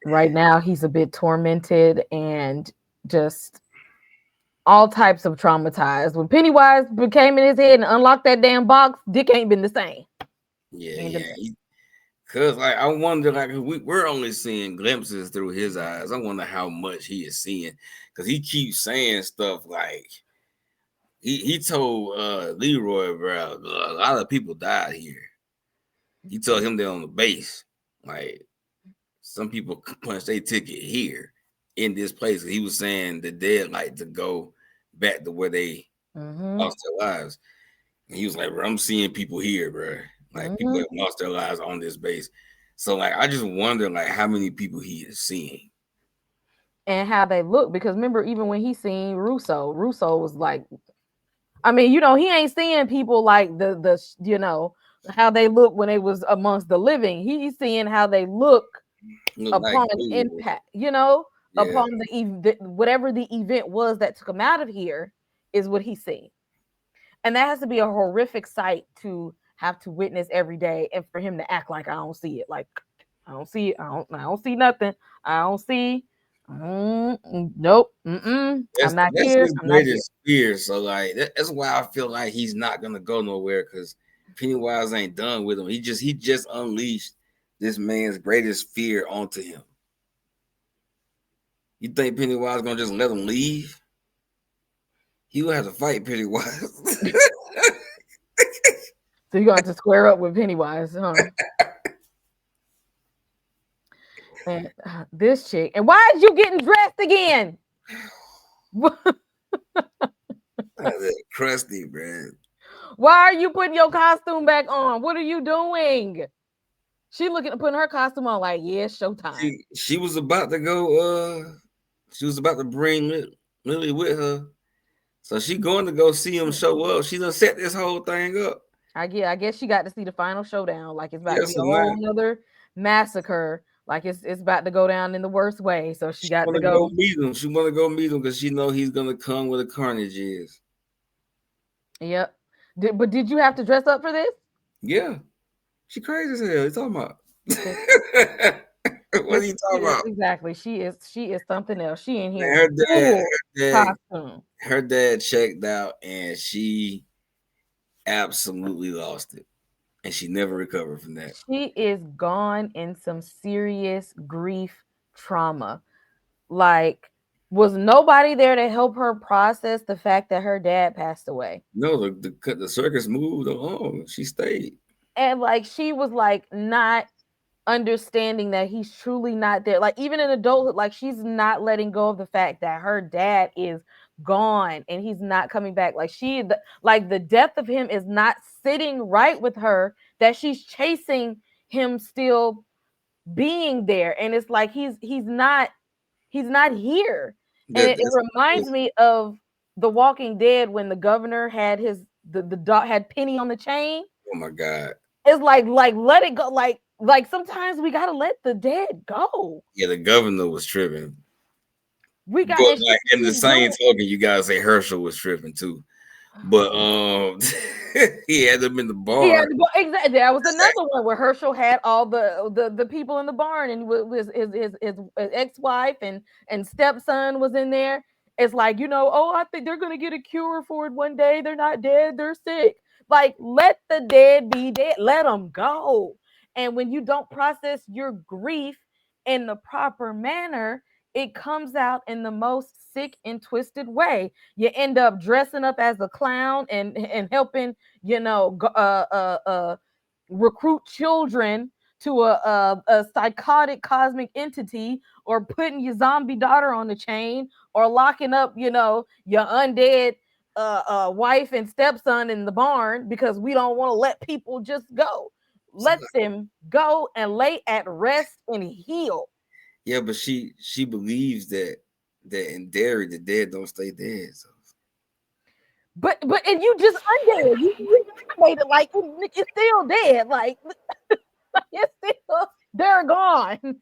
right now he's a bit tormented and just all types of traumatized. When Pennywise came in his head and unlocked that damn box, Dick ain't been the same. Yeah. Cause like I wonder, like we're only seeing glimpses through his eyes. I wonder how much he is seeing, cause he keeps saying stuff like he told Leroy, bro, a lot of people died here. He told him they're on the base, like some people punched their ticket here in this place. He was saying the dead like to go back to where they lost their lives. And he was like, bro, I'm seeing people here, bro. Like people have lost their lives on this base. So like I just wonder like how many people he is seeing. And how they look, because remember, even when he seen Russo was like, I mean, he ain't seeing people like the how they look when they was amongst the living. He's seeing how they look Like upon dude, impact, yeah. upon whatever the event was that took him out of here is what he's seeing. And that has to be a horrific sight to have to witness every day, and for him to act like I don't see it. Like, I don't see it. I don't see nothing. I don't see. Nope. I'm not That's here. his I'm not here. greatest fear. So like that's why I feel like he's not gonna go nowhere, because Pennywise ain't done with him. He just unleashed this man's greatest fear onto him. You think Pennywise gonna just let him leave? He will have to fight Pennywise. So you're going to square up with Pennywise, huh? And this chick. And why is you getting dressed again? Crusty, man. Why are you putting your costume back on? What are you doing? She looking at putting her costume on like, yeah, it's showtime. She was about to go. She was about to bring Lily with her, so she going to go see him show up. She done set this whole thing up. I guess she got to see the final showdown. Like it's about to be So a whole other massacre. Like it's about to go down in the worst way. So she got to go meet him. She want to go meet him because she know he's gonna come where the carnage is. Yep. But did you have to dress up for this? Yeah. She crazy as hell. You talking about? What are you talking about? Exactly. She is something else. She in here. Her dad checked out and she absolutely lost it. And she never recovered from that. She is gone in some serious grief trauma. Like, was nobody there to help her process the fact that her dad passed away? No, the circus moved along. She stayed. And like she was like not understanding that he's truly not there. Like even in adulthood, like she's not letting go of the fact that her dad is gone and he's not coming back. Like like the death of him is not sitting right with her, that she's chasing him still being there. And it's like he's not here. And it reminds me of The Walking Dead when the governor had the dog had Penny on the chain. Oh my God. It's like let it go. Like sometimes we gotta let the dead go. Yeah, the governor was tripping. We got but like in the same token, you gotta say Herschel was tripping too. But he had them in the barn. Yeah, exactly. That was another one where Herschel had all the people in the barn, and was his ex-wife and stepson was in there. It's like, oh, I think they're gonna get a cure for it one day. They're not dead, they're sick. Like, let the dead be dead. Let them go. And when you don't process your grief in the proper manner, it comes out in the most sick and twisted way. You end up dressing up as a clown and helping, recruit children to a psychotic cosmic entity, or putting your zombie daughter on the chain, or locking up, your undead wife and stepson in the barn because we don't want to let people just go. Let them go and lay at rest and heal. Yeah, but she believes that in Derry the dead don't stay dead. So. But and you just undead. You made it like it's still dead. Like it's still they're gone.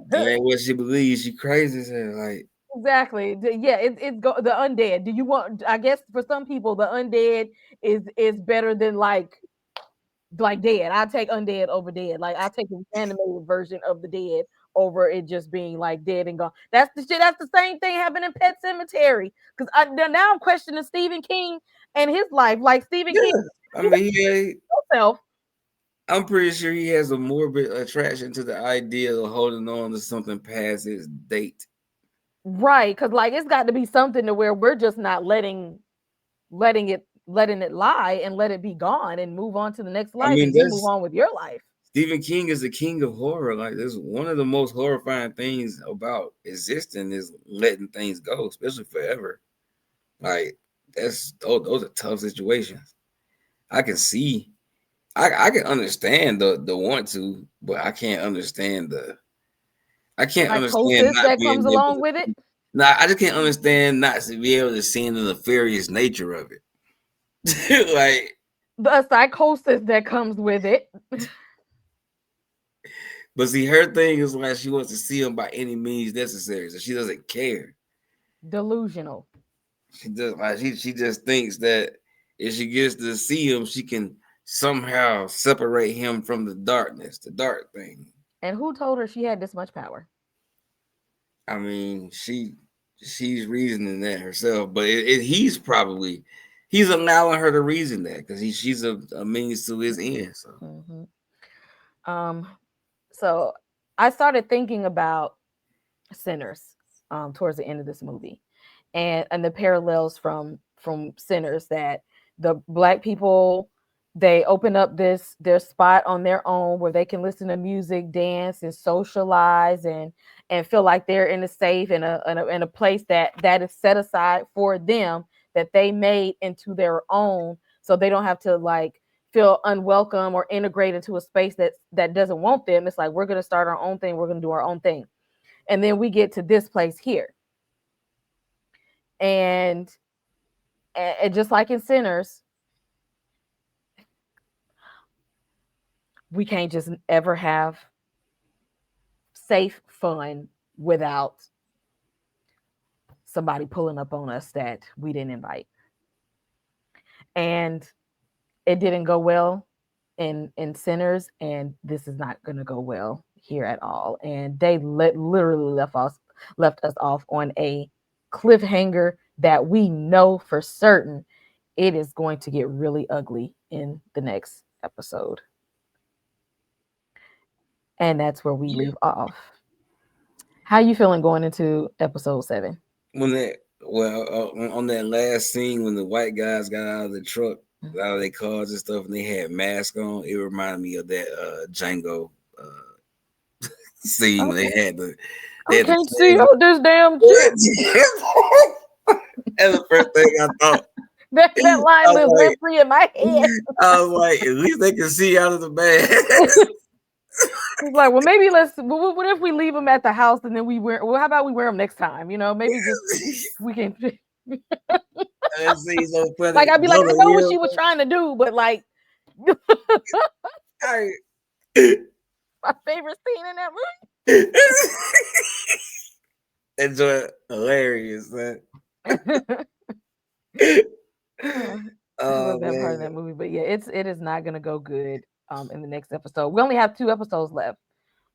That ain't what she believes. She crazy as hell. Like Exactly. Yeah, it's the undead. Do you want? I guess for some people, the undead is better than like dead. I take undead over dead. Like I take the animated version of the dead over it just being like dead and gone. That's the shit. That's the same thing happened in Pet Cemetery. Because now I'm questioning Stephen King and his life. Like Stephen King, I mean, himself. I'm pretty sure he has a morbid attraction to the idea of holding on to something past its date. Right, because like it's got to be something to where we're just not letting it lie and let it be gone and move on to the next life, and you move on with your life. Stephen King is the king of horror. Like, this one of the most horrifying things about existing is letting things go, especially forever. Like, those are tough situations. I can see, I can understand the want to, but I can't understand Psychosis not that being comes able along to. with it. Nah, I just can't understand not to be able to see the nefarious nature of it. Like The psychosis that comes with it. But see, her thing is like she wants to see him by any means necessary, so she doesn't care. Delusional. She does she just thinks that if she gets to see him, she can somehow separate him from the darkness, the dark thing. And who told her she had this much power? I mean, she's reasoning that herself, but he's allowing her to reason that because she's a means to his end. So. Mm-hmm. So I started thinking about Sinners towards the end of this movie, and the parallels from Sinners, that the Black people, they open up their spot on their own where they can listen to music, dance, and socialize, and feel like they're in a safe in a place that is set aside for them, that they made into their own, so they don't have to like feel unwelcome or integrate into a space that doesn't want them. It's like, we're going to start our own thing, we're going to do our own thing. And then we get to this place here, and just like in Sinners, we can't just ever have safe fun without somebody pulling up on us that we didn't invite. And it didn't go well in Sinners, and this is not going to go well here at all. And they literally left us off on a cliffhanger that we know for certain it is going to get really ugly in the next episode. And that's where we leave off. How you feeling going into episode 7? On that last scene when the white guys got out of the truck, out of their cars and stuff, and they had masks on, it reminded me of that Django scene when they had the. I can't see out this damn shit. That's the first thing I thought. That line lives rent free in my head. I was like, at least they can see out of the bag. It's like, well, maybe what if we leave them at the house and then how about we wear them next time? Maybe just we can. Like, I'd be like, I know what she was trying to do, but like, my favorite scene in that movie. Enjoy it. Hilarious, man. I love that part of that movie, but yeah, it is not gonna go good in the next episode. We only have 2 episodes left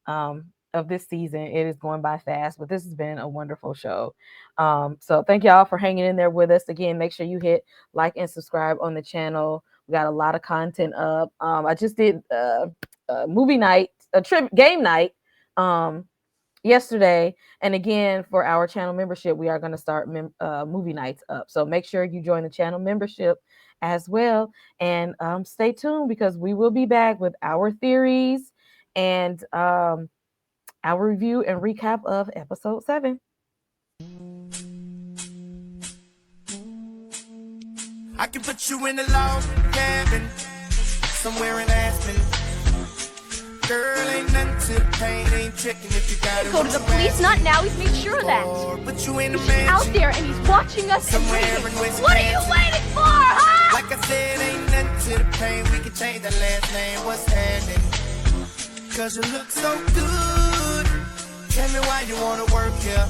of this season. It is going by fast, but this has been a wonderful show. So thank y'all for hanging in there with us. Again, make sure you hit like and subscribe on the channel. We got a lot of content up. I just did a movie night, game night yesterday, and again, for our channel membership, we are going to start movie nights up. So make sure you join the channel membership as well. And stay tuned because we will be back with our theories and our review and recap of episode 7. I can put you in a log cabin somewhere in Aspen. Girl, ain't nothing to the pain, ain't tricking if you got it. Go to the police, not now. He's made sure of that. Put you in a He's mansion out there and he's watching us. somewhere in Wisconsin. What are you waiting for, huh? Like I said, ain't nothing to the pain. We can change the last name. What's happening? Cause you look so good. Tell me why you wanna work here.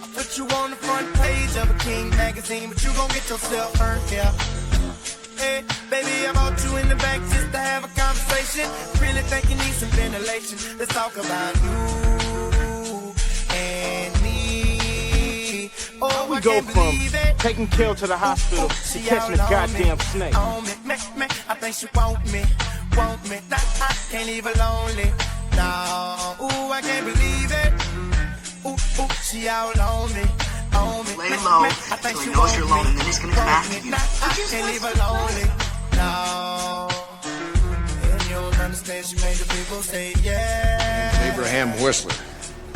I put you on the front page of a King magazine, but you gon' get yourself hurt here. Hey, baby, I brought you in the back just to have a conversation. Really think you need some ventilation. Let's talk about you and me. Oh, we go from taking Kel to the hospital to catching a goddamn snake. I think she want me. Nah, I can't leave her lonely. No, ooh, I can't believe it. Ooh, she out on me. Lay low until he knows you're alone, and then he's gonna come after you. I can't leave her lonely. No, and you don't understand. She made the people say yeah. Abraham Whistler.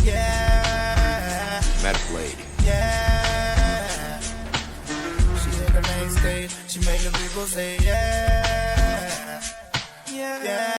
Yeah. Meth lady. Yeah. She hit the main stage. She made the people say yeah. Yeah.